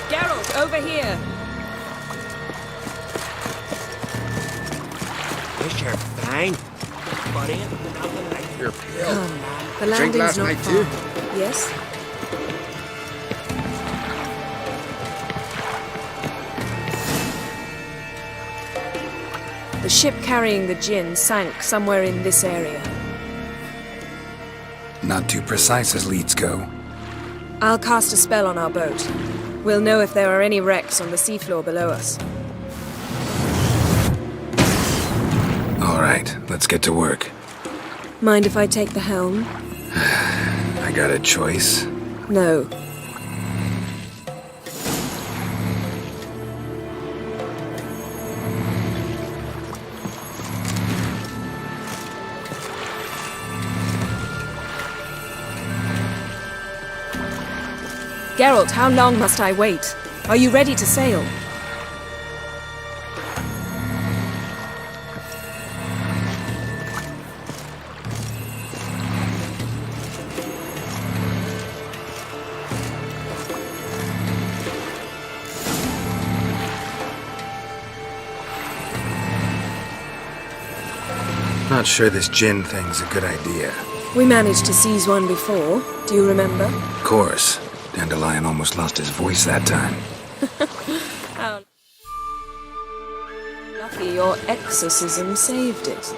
Geralt, over here. Wish you're fine. But ain't nothing like Your pill. Come, man. The Drink landing's last not night, far. too? Yes? The ship carrying the gin sank somewhere in this area. Not too precise as leads go. I'll cast a spell on our boat. We'll know if there are any wrecks on the seafloor below us. All right, let's get to work. Mind if I take the helm? I got a choice. No. Geralt, how long must I wait? Are you ready to sail? Not sure this gin thing's a good idea. We managed to seize one before. Do you remember? Of course. Dandelion almost lost his voice that time. How lucky your exorcism saved it.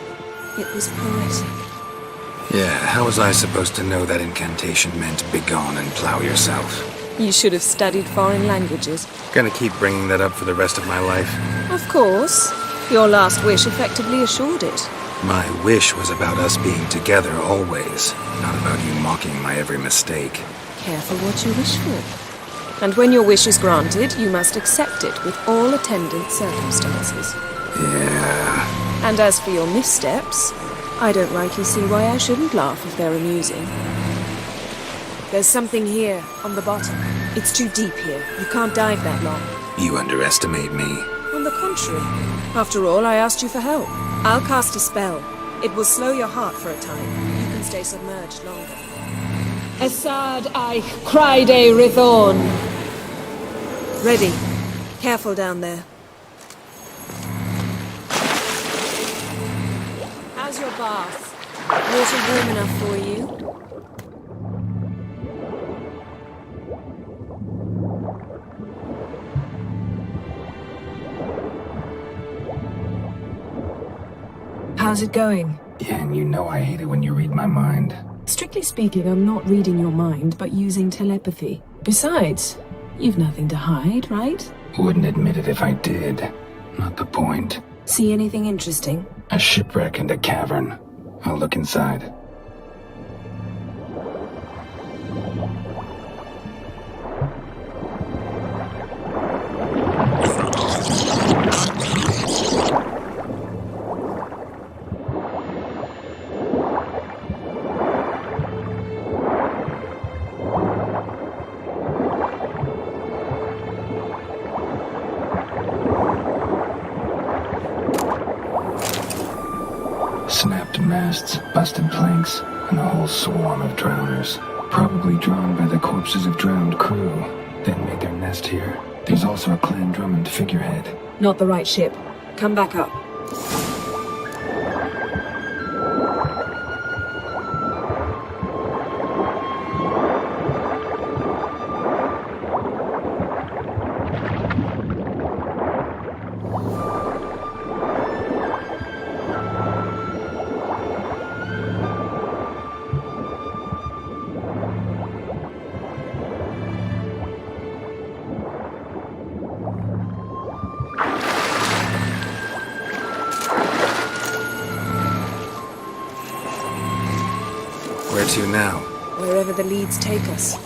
It was poetic. Yeah, how was I supposed to know that incantation meant begone and plow yourself? You should have studied foreign languages. Gonna keep bringing that up for the rest of my life. Of course. Your last wish effectively assured it. My wish was about us being together always, not about you mocking my every mistake. Careful what you wish for. And when your wish is granted, you must accept it with all attendant circumstances. Yeah. And as for your missteps, I don't rightly see why I shouldn't laugh if they're amusing. There's something here, on the bottom. It's too deep here. You can't dive that long. You underestimate me. On the contrary. After all, I asked you for help. I'll cast a spell. It will slow your heart for a time. You can stay submerged longer. Esad I Cride Rithorn. Ready. Careful down there. How's your bath? Water warm enough for you? How's it going? Yeah, and you know I hate it when you read my mind. Strictly speaking, I'm not reading your mind, but using telepathy. Besides, you've nothing to hide, right? Wouldn't admit it if I did. Not the point. See anything interesting? A shipwreck and a cavern. I'll look inside. Snapped masts, busted planks, and a whole swarm of drowners. Probably drawn by the corpses of drowned crew, then made their nest here. There's also a Clan Drummond figurehead. Not the right ship. Come back up. Where to now? Wherever the leads take us.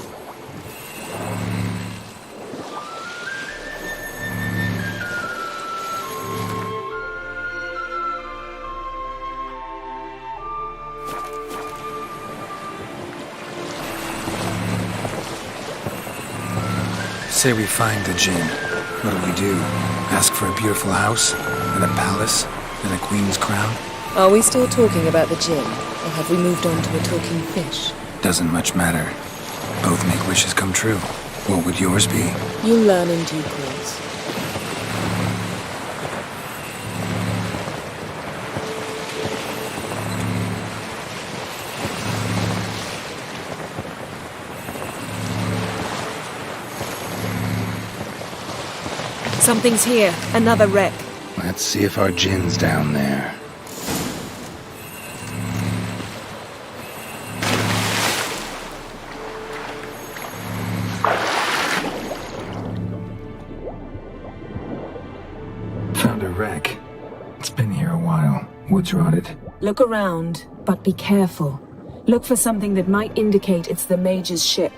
say we find the Jinn. What do we do? Ask for a beautiful house? And a palace? And a queen's crown? Are we still talking about the Jinn? Or have we moved on to a talking fish? Doesn't much matter. Both make wishes come true. What would yours be? You'll learn in due course. Something's here. Another wreck. Let's see if our Jinn's down there. Found a wreck. It's been here a while. Wood's rotted. Look around, but be careful. Look for something that might indicate it's the Mage's ship.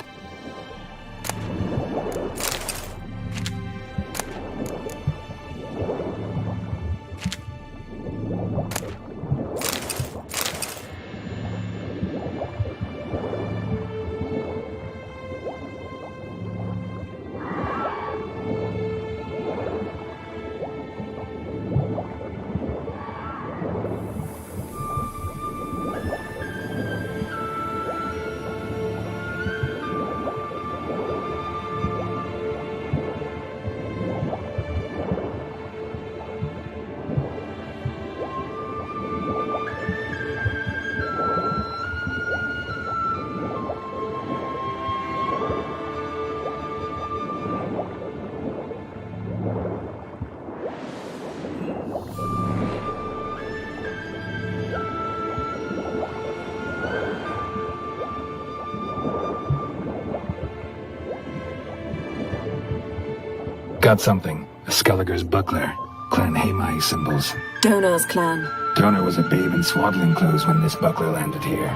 Got something. A Skelliger's buckler. Clan Hihi symbols. Donar's clan. Donar was a babe in swaddling clothes when this buckler landed here.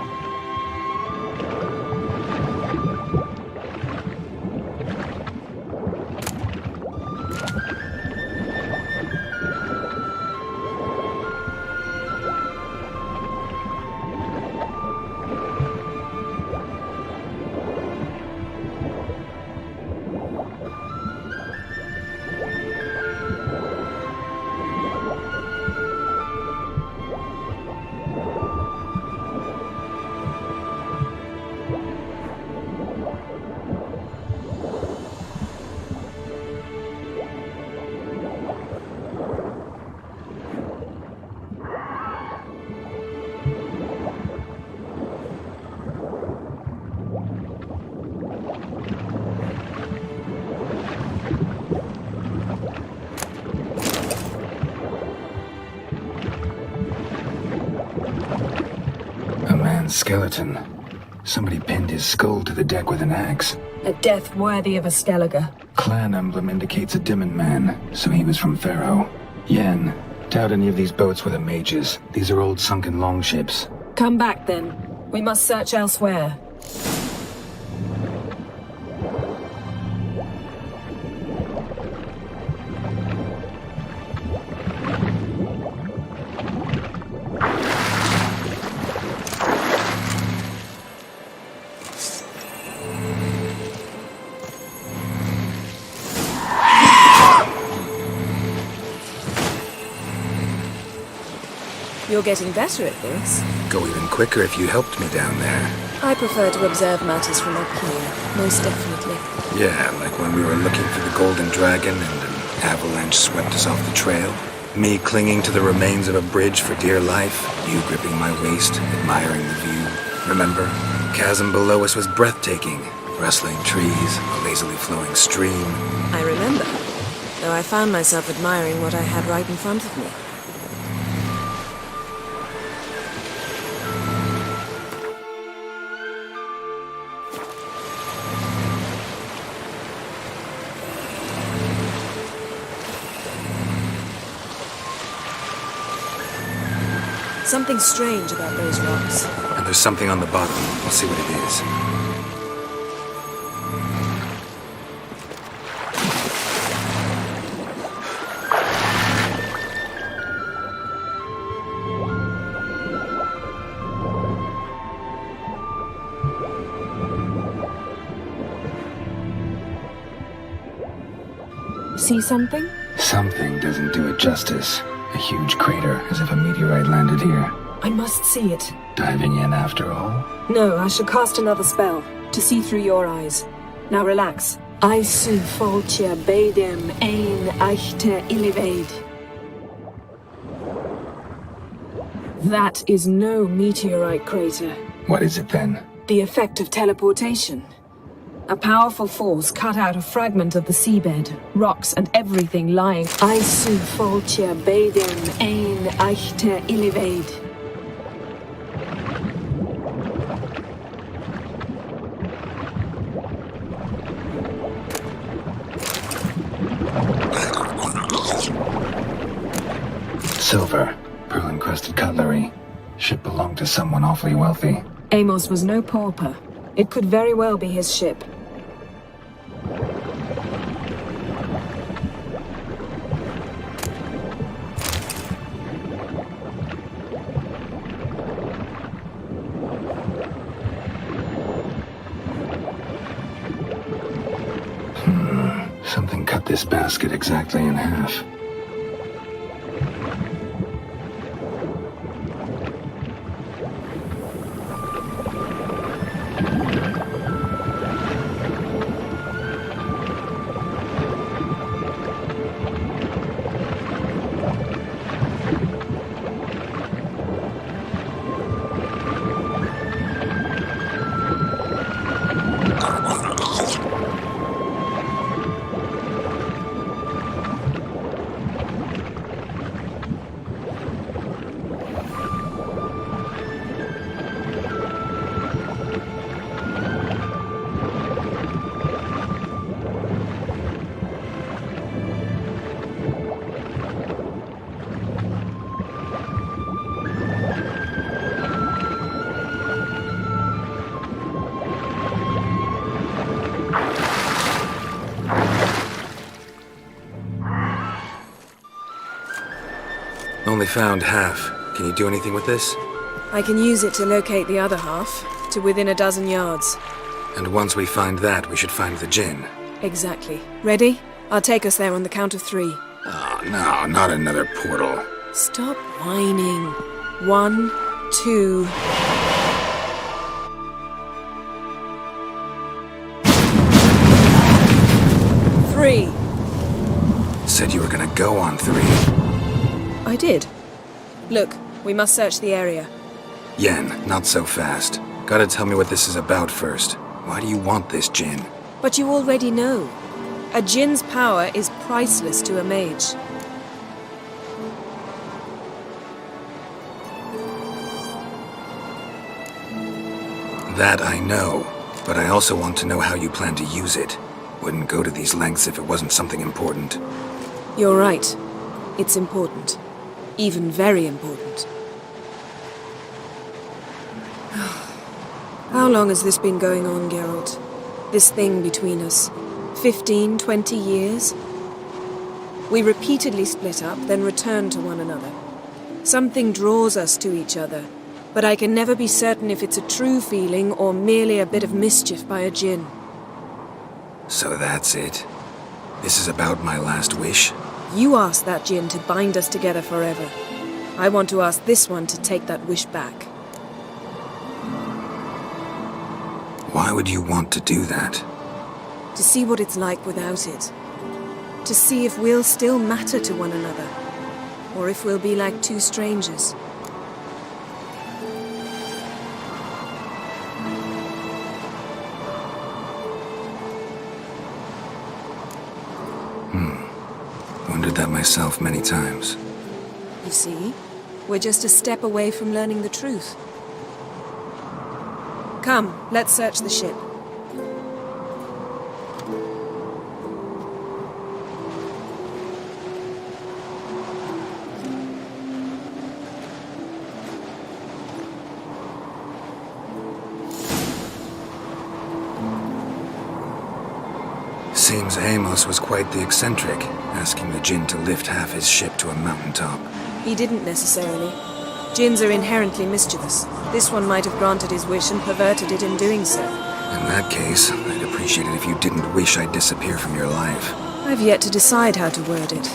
Skeleton. Somebody pinned his skull to the deck with an axe. A death worthy of a Skelliger. Clan emblem indicates a Dimmen man, so he was from Pharaoh. Yen, doubt any of these boats were the mages. These are old sunken longships. Come back then. We must search elsewhere. You're getting better at this. Go even quicker if you helped me down there. I prefer to observe matters from up here, most definitely. Yeah, like when we were looking for the Golden Dragon and an avalanche swept us off the trail. Me clinging to the remains of a bridge for dear life. You gripping my waist, admiring the view. Remember? Chasm below us was breathtaking. Rustling trees, a lazily flowing stream. I remember, though I found myself admiring what I had right in front of me. Something strange about those rocks. And there's something on the bottom. We'll see what it is. See something? Something doesn't do it justice. A huge crater, as if a meteorite landed here. I must see it. Diving in after all? No, I shall cast another spell, to see through your eyes. Now relax. Aisu foltia beidem ein eichte illivaid. That is no meteorite crater. What is it then? The effect of teleportation. A powerful force cut out a fragment of the seabed, rocks and everything lying. Aisu foltia beidem ein eichte illivaid. Silver, pearl-encrusted cutlery. Ship belonged to someone awfully wealthy. Amos was no pauper. It could very well be his ship. Something cut this basket exactly in half. Only found half. Can you do anything with this? I can use it to locate the other half, to within a dozen yards. And once we find that, we should find the gin. Exactly. Ready? I'll take us there on the count of 3. Oh, no, not another portal. Stop whining. 1, 2... Three. Said you were gonna go on 3. I did. Look, we must search the area. Yen, not so fast. Gotta tell me what this is about first. Why do you want this gin? But you already know. A djinn's power is priceless to a mage. That I know, but I also want to know how you plan to use it. Wouldn't go to these lengths if it wasn't something important. You're right. It's important. Even very important. How long has this been going on, Geralt? This thing between us? 15, 20 years? We repeatedly split up, then returned to one another. Something draws us to each other, but I can never be certain if it's a true feeling or merely a bit of mischief by a djinn. So that's it? This is about my last wish? You asked that djinn to bind us together forever. I want to ask this one to take that wish back. Why would you want to do that? To see what it's like without it. To see if we'll still matter to one another. Or if we'll be like two strangers. Wondered that myself many times. You see, we're just a step away from learning the truth. Come, let's search the ship. Seems Amos was quite the eccentric, asking the djinn to lift half his ship to a mountaintop. He didn't necessarily. Djinns are inherently mischievous. This one might have granted his wish and perverted it in doing so. In that case, I'd appreciate it if you didn't wish I'd disappear from your life. I've yet to decide how to word it.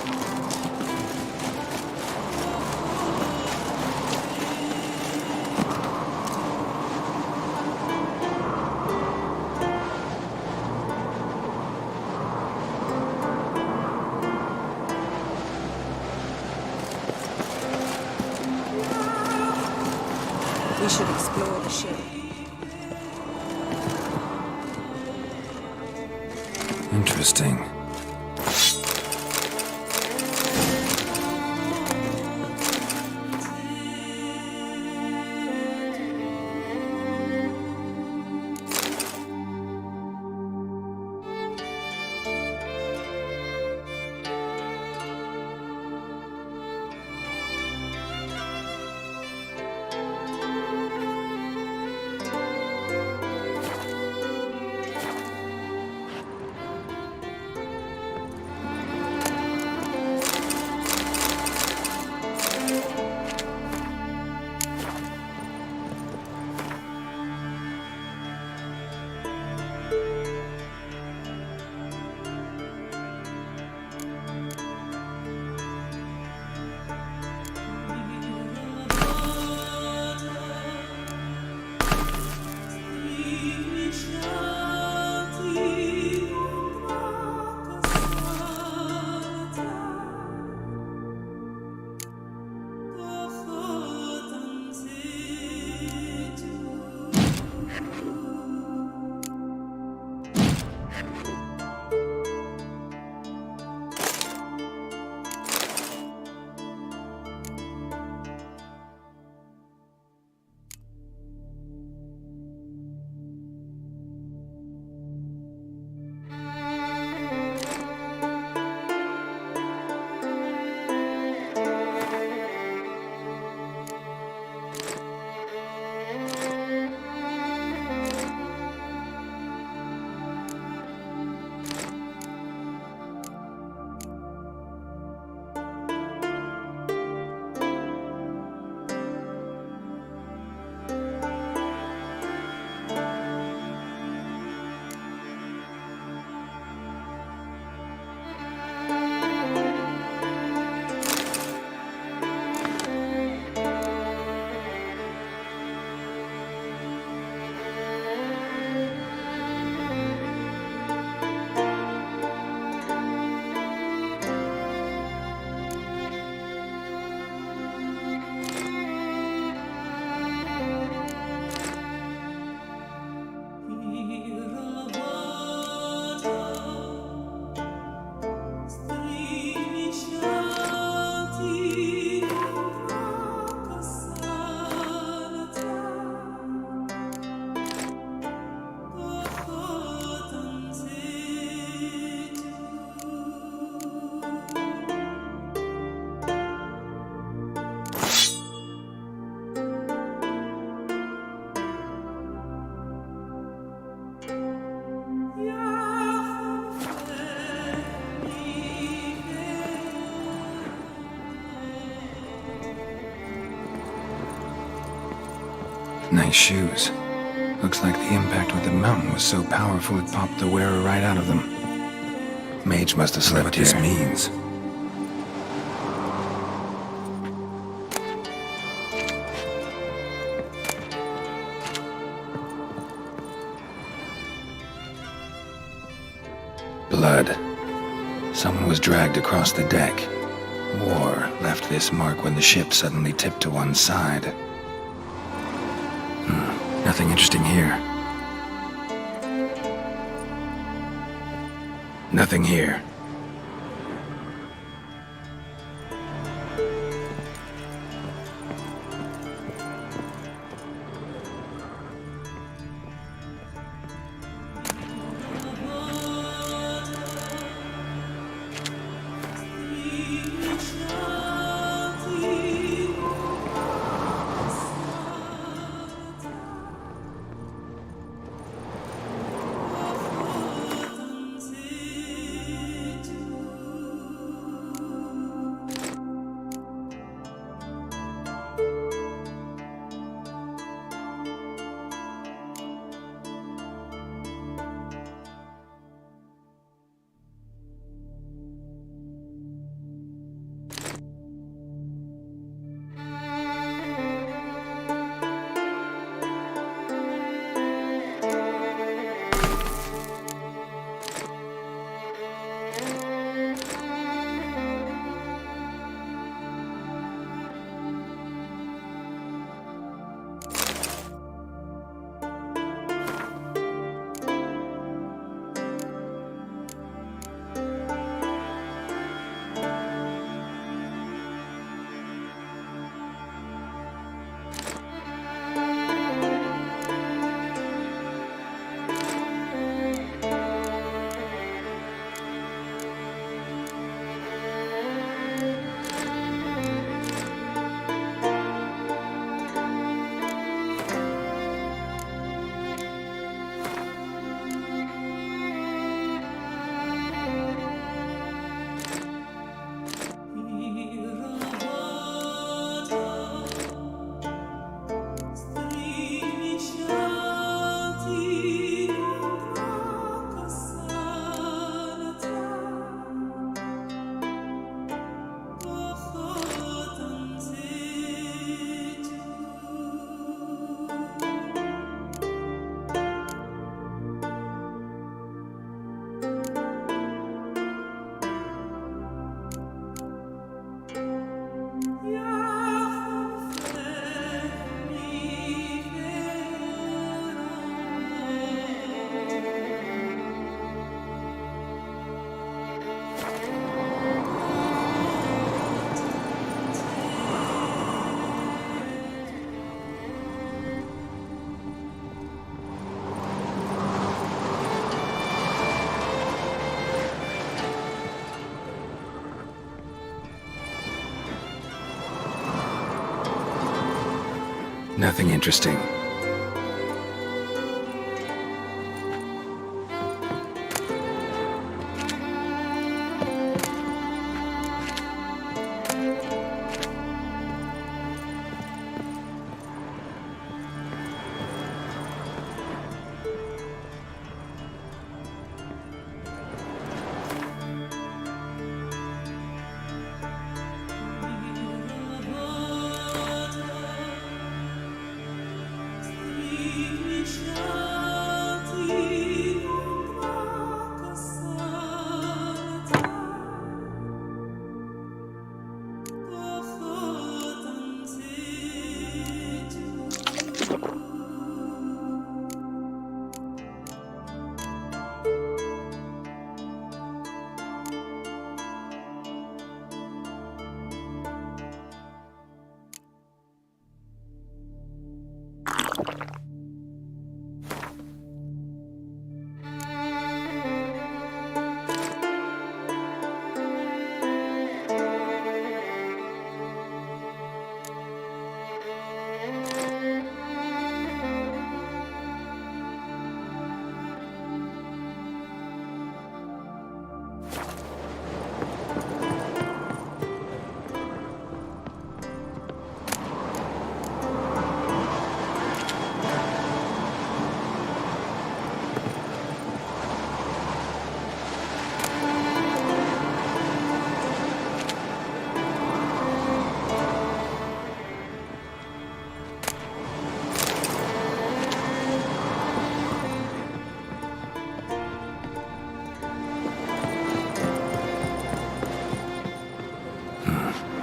We should explore the ship. Interesting. Nice shoes. Looks like the impact with the mountain was so powerful it popped the wearer right out of them. Mage must have slept here. What this means. Blood. Someone was dragged across the deck. War left this mark when the ship suddenly tipped to one side. Nothing interesting here. Nothing here. Nothing interesting.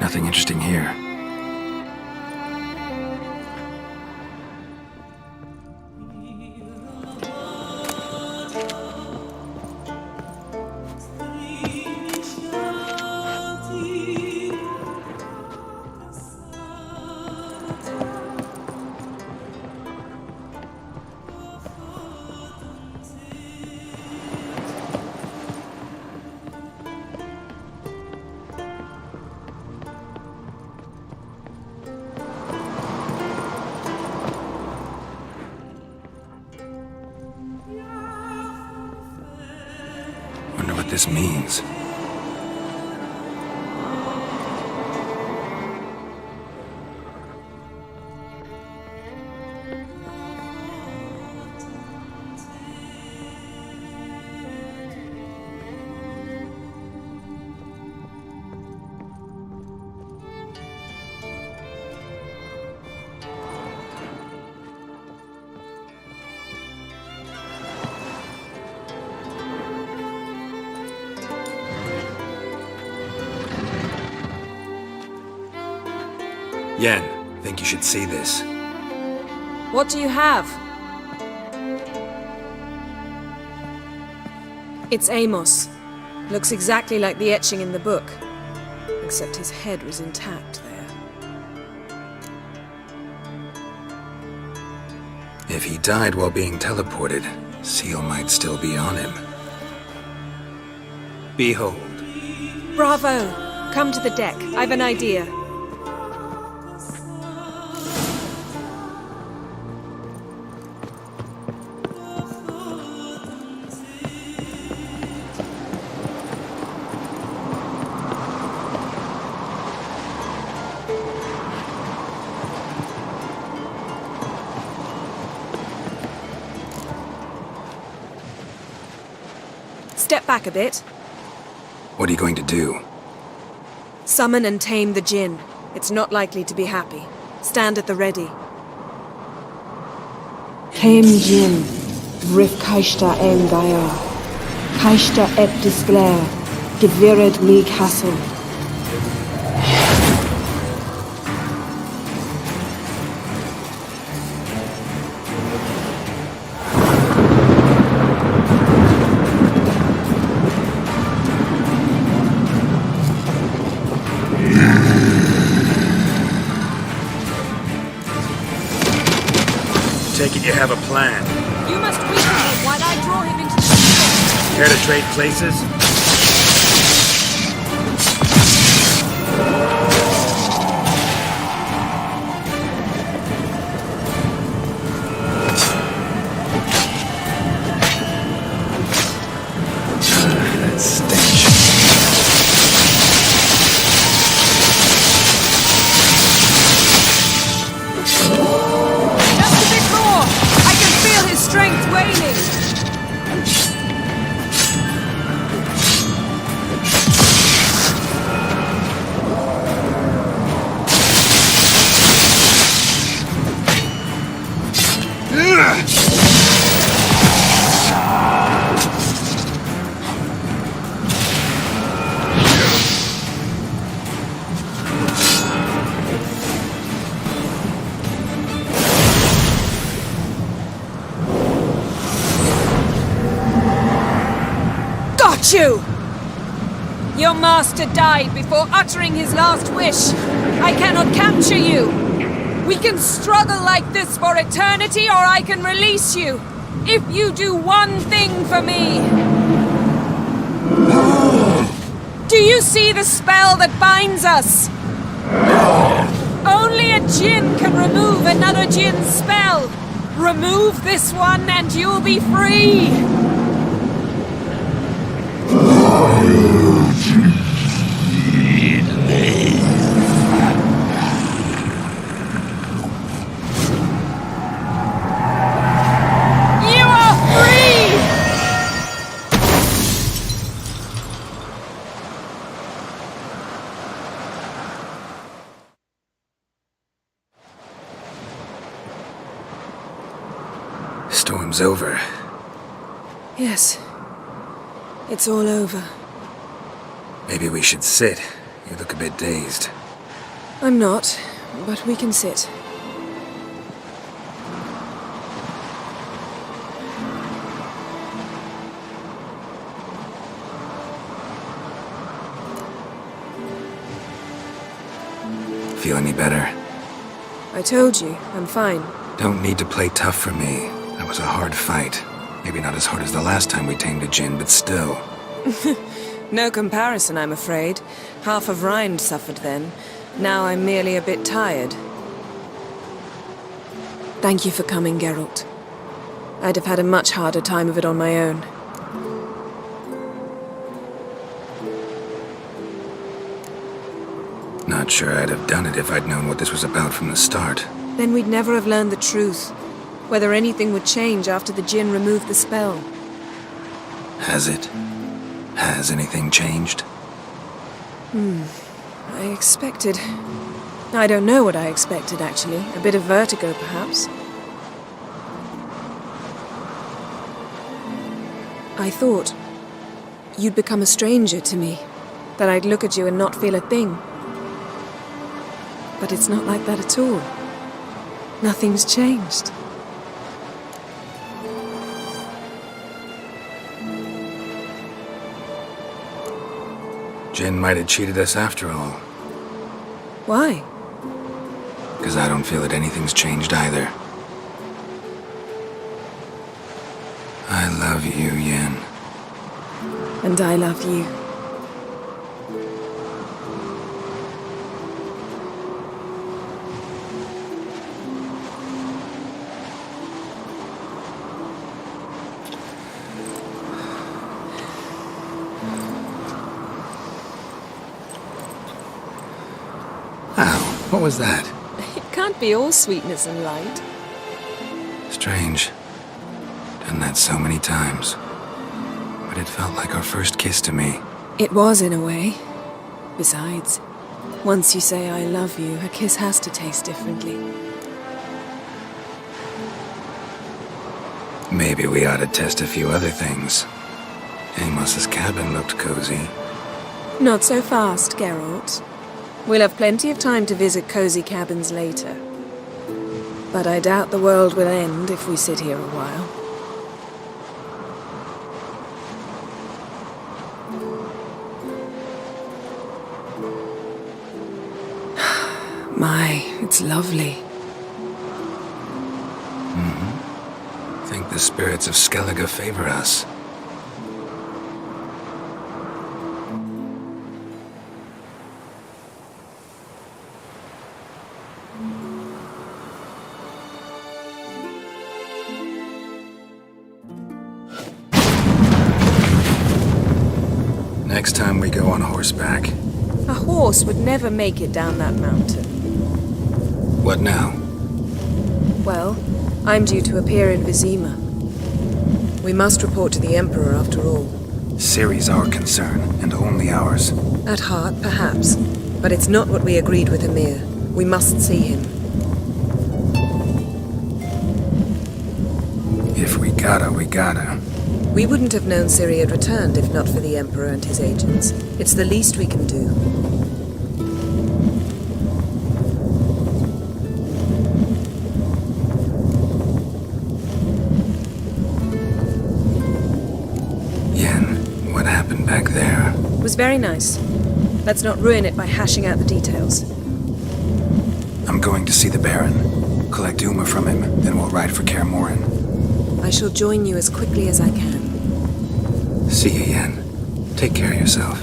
Nothing interesting here. Wonder what this means. Yen, think you should see this. What do you have? It's Amos. Looks exactly like the etching in the book. Except his head was intact there. If he died while being teleported, Seal might still be on him. Behold. Bravo! Come to the deck. I've an idea. Step back a bit. What are you going to do? Summon and tame the Jinn. It's not likely to be happy. Stand at the ready. Tame Jinn, Vrif Kaishta en Gaia. Kaishta et Disglair, Gevired mi Castle. Take it you have a plan. You must weaken him while I draw him into the... Care to trade places? working! You! Your master died before uttering his last wish. I cannot capture you. We can struggle like this for eternity, or I can release you. If you do one thing for me. Do you see the spell that binds us? Only a djinn can remove another djinn's spell. Remove this one and you'll be free. Storm's over. Yes. It's all over. Maybe we should sit. You look a bit dazed. I'm not, but we can sit. Feel any better? I told you, I'm fine. Don't need to play tough for me. That was a hard fight. Maybe not as hard as the last time we tamed a djinn, but still. No comparison, I'm afraid. Half of Rind suffered then. Now I'm merely a bit tired. Thank you for coming, Geralt. I'd have had a much harder time of it on my own. Not sure I'd have done it if I'd known what this was about from the start. Then we'd never have learned the truth. Whether anything would change after the djinn removed the spell. Has it? Has anything changed? I expected... I don't know what I expected, actually. A bit of vertigo, perhaps. I thought you'd become a stranger to me. That I'd look at you and not feel a thing. But it's not like that at all. Nothing's changed. Jinn might have cheated us after all. Why? Because I don't feel that anything's changed either. I love you, Yen. And I love you. What was that? It can't be all sweetness and light. Strange. Done that so many times. But it felt like our first kiss to me. It was, in a way. Besides, once you say I love you, a kiss has to taste differently. Maybe we ought to test a few other things. Amos's cabin looked cozy. Not so fast, Geralt. We'll have plenty of time to visit cozy cabins later. But I doubt the world will end if we sit here a while. My, it's lovely. Think the spirits of Skellige favor us. Next time we go on horseback. A horse would never make it down that mountain. What now? Well, I'm due to appear in Vizima. We must report to the Emperor after all. Ciri's our concern, and only ours. At heart, perhaps. But it's not what we agreed with Emir. We must see him. If we gotta, we gotta. We wouldn't have known Ciri had returned if not for the Emperor and his agents. It's the least we can do. Yen, what happened back there? It was very nice. Let's not ruin it by hashing out the details. I'm going to see the Baron. Collect Uma from him, then we'll ride for Kaer Morhen. I shall join you as quickly as I can. See you, Yen. Take care of yourself.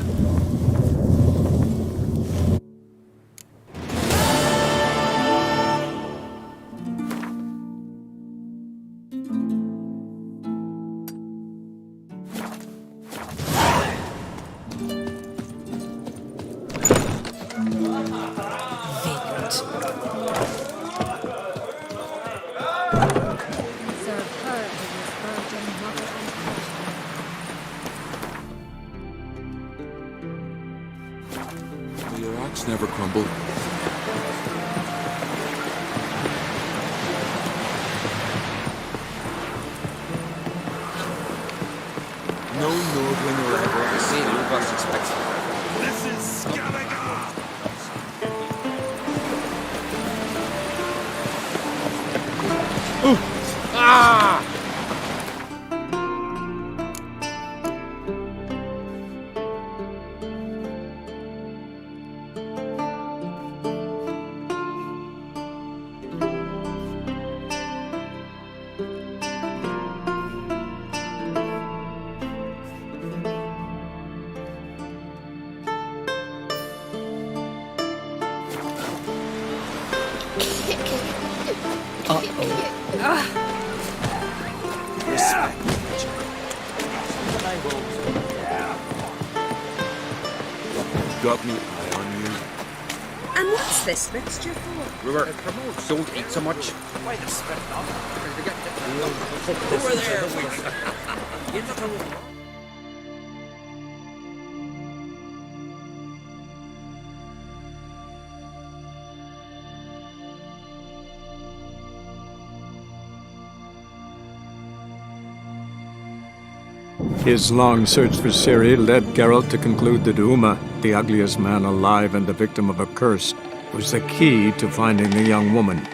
Your axe never crumbled. No Nordling or ever I see you, but expected. This is Skellige! Ah! Got me eye on you. And what's this mixture for? We were promoted. Don't eat so much. Why the spit over there. His long search for Ciri led Geralt to conclude that Uma, the ugliest man alive and the victim of a curse, was the key to finding the young woman.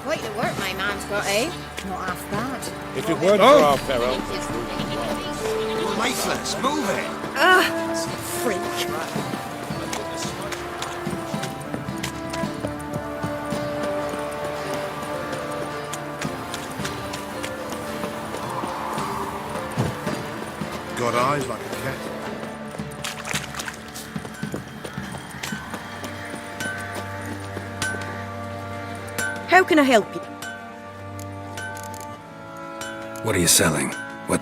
Quite the work my man's got, eh? Not half bad. If it weren't for our peril... You're lifeless. Move it. Freak. Got eyes like a cat. How can I help you? What are you selling? What?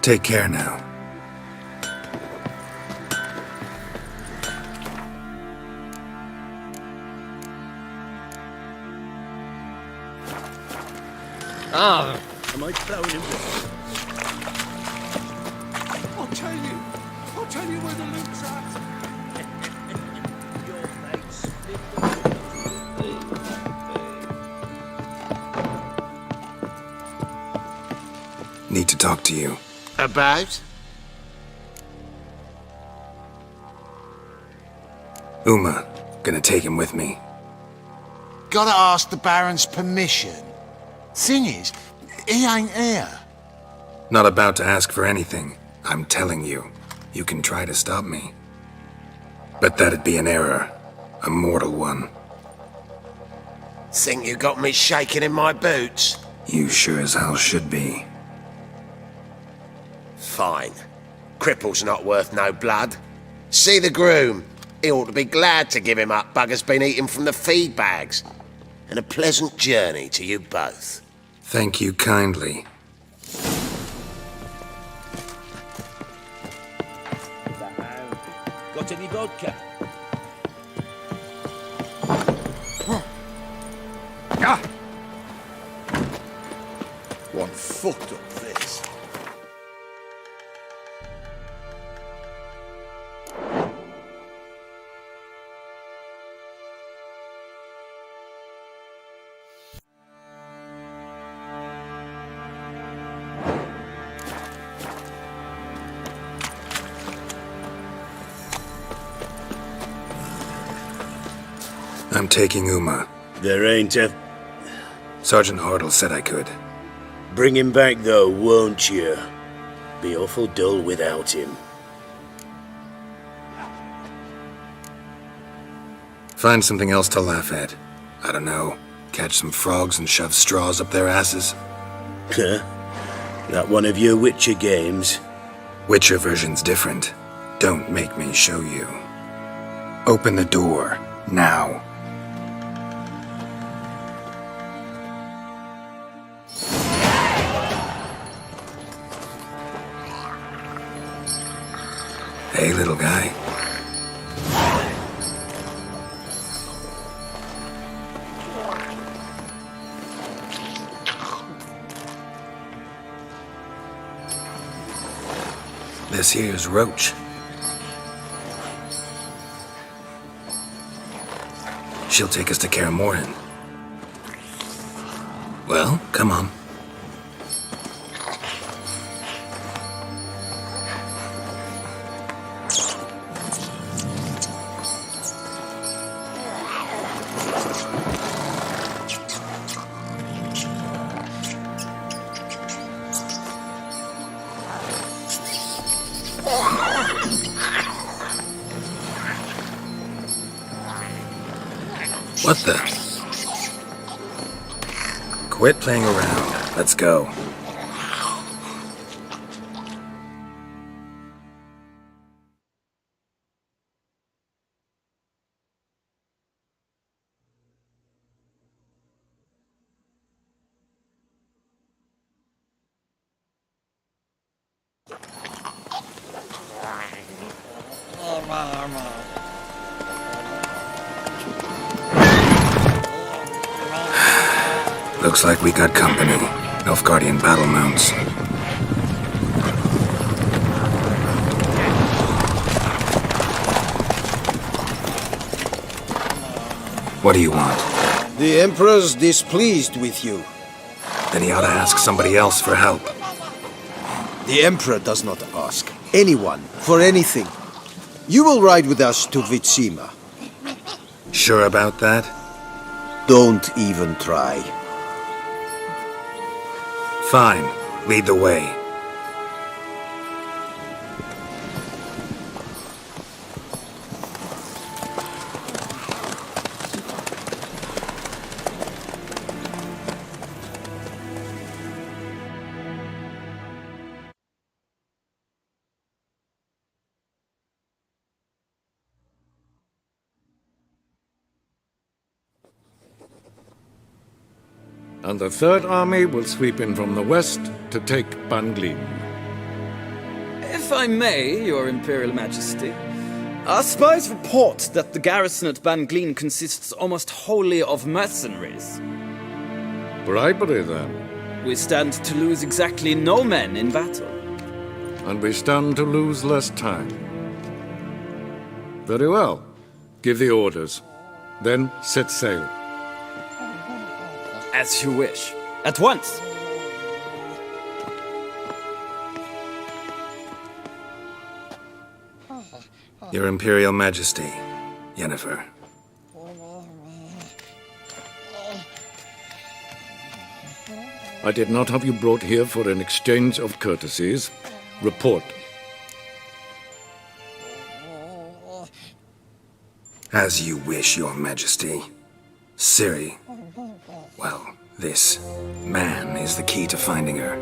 Take care now. Ah! Am I plowing him with? I'll tell you where the loot's at. Need to talk to you. About? Uma. Gonna take him with me. Gotta ask the Baron's permission. Thing is, he ain't here. Not about to ask for anything. I'm telling you. You can try to stop me. But that'd be an error. A mortal one. Think you got me shaking in my boots? You sure as hell should be. Fine. Cripple's not worth no blood. See the groom. He ought to be glad to give him up. Bugger's been eating from the feed bags. And a pleasant journey to you both. Thank you kindly. Got any vodka? One fucked up this. I'm taking Uma. There ain't a... Sergeant Hartle said I could. Bring him back though, won't you? Be awful dull without him. Find something else to laugh at. I don't know. Catch some frogs and shove straws up their asses. Huh? Not one of your Witcher games? Witcher version's different. Don't make me show you. Open the door, now. Hey, little guy. This here's Roach. She'll take us to Kaer Morhen. Well, come on. What the? Quit playing around. Let's go. Looks like we got company. Nilfgaardian battle mounts. What do you want? The Emperor's displeased with you. Then he ought to ask somebody else for help. The Emperor does not ask anyone for anything. You will ride with us to Vitsima. Sure about that? Don't even try. Fine. Lead the way. And the Third Army will sweep in from the west to take Banglin. If I may, Your Imperial Majesty, our spies report that the garrison at Banglin consists almost wholly of mercenaries. Bribery, then? We stand to lose exactly no men in battle. And we stand to lose less time. Very well. Give the orders. Then set sail. As you wish. At once! Your Imperial Majesty, Yennefer. I did not have you brought here for an exchange of courtesies. Report. As you wish, Your Majesty. Ciri. Well, this man is the key to finding her.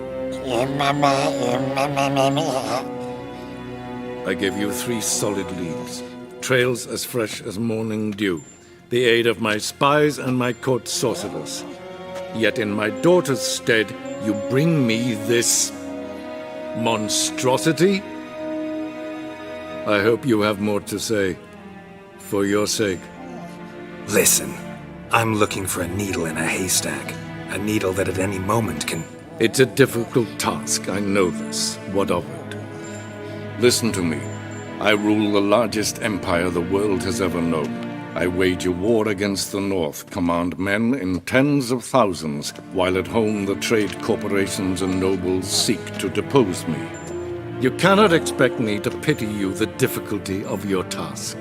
I give you 3 solid leads. Trails as fresh as morning dew. The aid of my spies and my court sorcerers. Yet in my daughter's stead, you bring me this monstrosity? I hope you have more to say. For your sake. Listen, I'm looking for a needle in a haystack. A needle that at any moment can... It's a difficult task, I know this. What of it? Listen to me. I rule the largest empire the world has ever known. I wage a war against the North, command men in tens of thousands, while at home the trade corporations and nobles seek to depose me. You cannot expect me to pity you the difficulty of your task.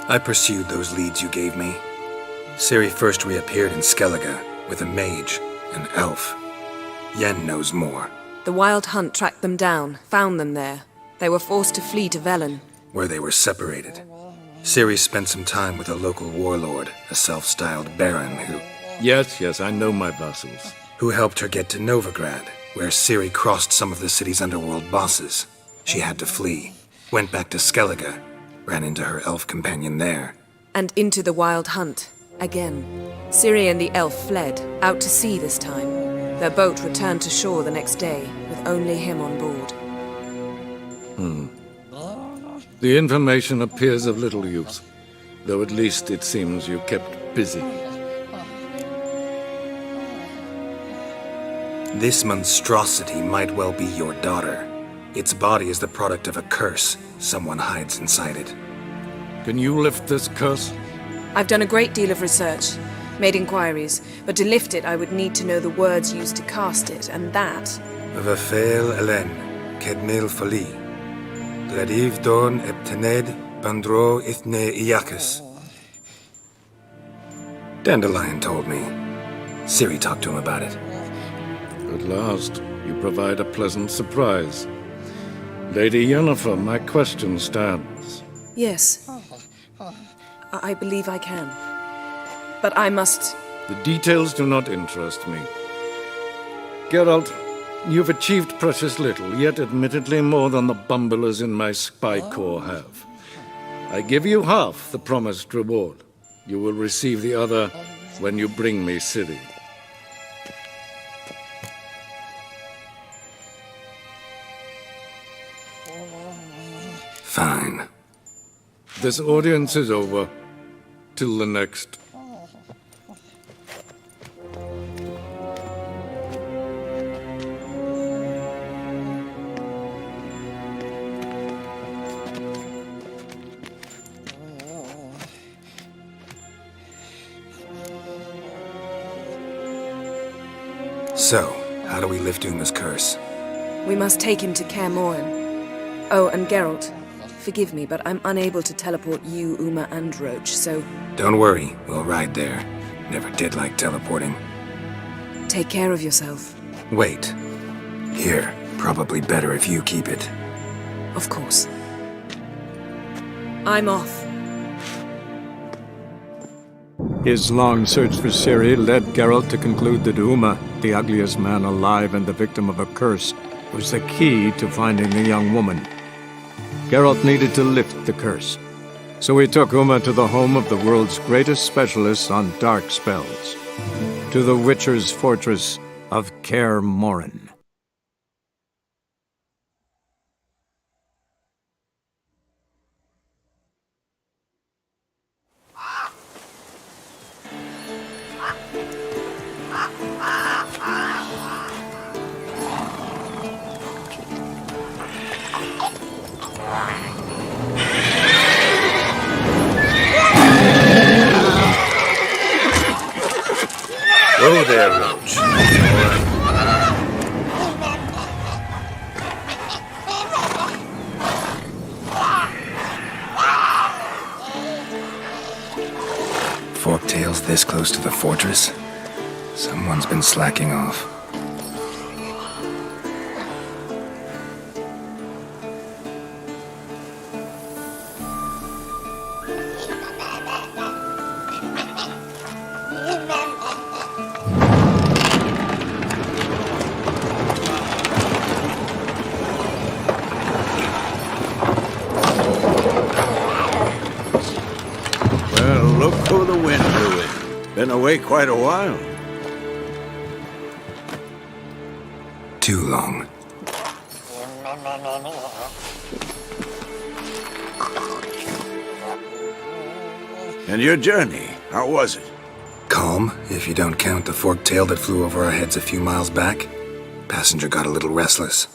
I pursued those leads you gave me. Ciri first reappeared in Skellige with a mage, an elf. Yen knows more. The Wild Hunt tracked them down, found them there. They were forced to flee to Velen, Where they were separated. Ciri spent some time with a local warlord, a self-styled baron who... Yes, I know my vassals. Who helped her get to Novigrad, where Ciri crossed some of the city's underworld bosses. She had to flee, went back to Skellige, ran into her elf companion there. and into the Wild Hunt, again. Ciri and the elf fled, out to sea this time. Their boat returned to shore the next day, with only him on board. The information appears of little use, though at least it seems you kept busy. This monstrosity might well be your daughter. Its body is the product of a curse someone hides inside it. Can you lift this curse? I've done a great deal of research, made inquiries, but to lift it I would need to know the words used to cast it, and that... Vafel Elen, Kedmil Fali. Gladiv Dorn Eptened Bandro Ithne Iacus. Dandelion told me. Ciri talked to him about it. At last, you provide a pleasant surprise. Lady Yennefer, my question stands. Yes. I believe I can. But I must... The details do not interest me. Geralt, you've achieved precious little, yet admittedly more than the bumblers in my spy corps have. I give you half the promised reward. You will receive the other when you bring me Ciri. Fine. This audience is over. Till the next. So, how do we lift Uma's curse? We must take him to Kaer Morhen. Oh, and Geralt, forgive me, but I'm unable to teleport you, Uma, and Roach, so... Don't worry, we'll ride there. Never did like teleporting. Take care of yourself. Wait. Here, probably better if you keep it. Of course. I'm off. His long search for Ciri led Geralt to conclude that Uma, the ugliest man alive and the victim of a curse, was the key to finding the young woman. Geralt needed to lift the curse, so he took Uma to the home of the world's greatest specialists on dark spells, to the Witcher's fortress of Kaer Morhen. Hello there, Roach. Forktails this close to the fortress? Someone's been slacking off. Well, look who the wind blew in. Been away quite a while. Too long. And your journey, how was it? Calm, if you don't count the forktail that flew over our heads a few miles back. Passenger got a little restless.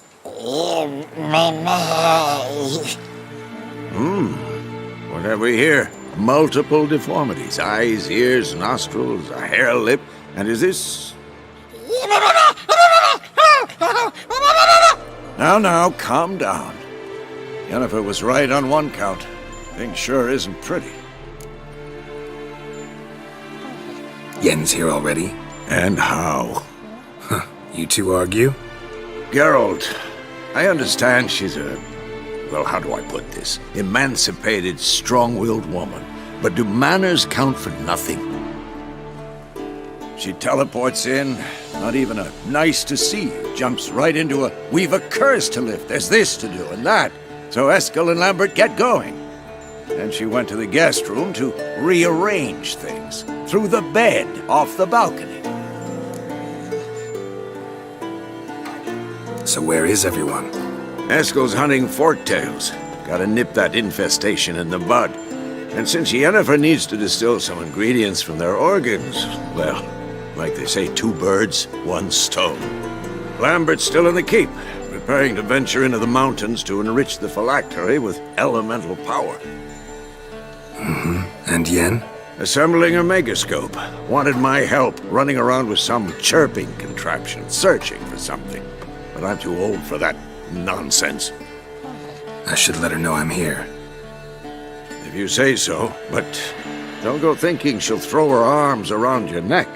What have we here? Multiple deformities. Eyes, ears, nostrils, a hair lip. And is this... Now, calm down. Yennefer was right on one count. Thing sure isn't pretty. Yen's here already? And how? Huh. You two argue? Geralt, I understand she's a... well, how do I put this? Emancipated, strong-willed woman. But do manners count for nothing? She teleports in, not even a nice to see you, jumps right into a we've a curse to lift, there's this to do and that. So Eskel and Lambert get going. Then she went to the guest room to rearrange things. Through the bed, off the balcony. So where is everyone? Eskel's hunting forktails. Gotta nip that infestation in the bud. And since Yennefer needs to distill some ingredients from their organs, well, like they say, 2 birds, 1 stone. Lambert's still in the keep, preparing to venture into the mountains to enrich the phylactery with elemental power. And Yen? Assembling a megascope. Wanted my help running around with some chirping contraption, searching for something. But I'm too old for that nonsense. I should let her know I'm here. If you say so, but don't go thinking she'll throw her arms around your neck.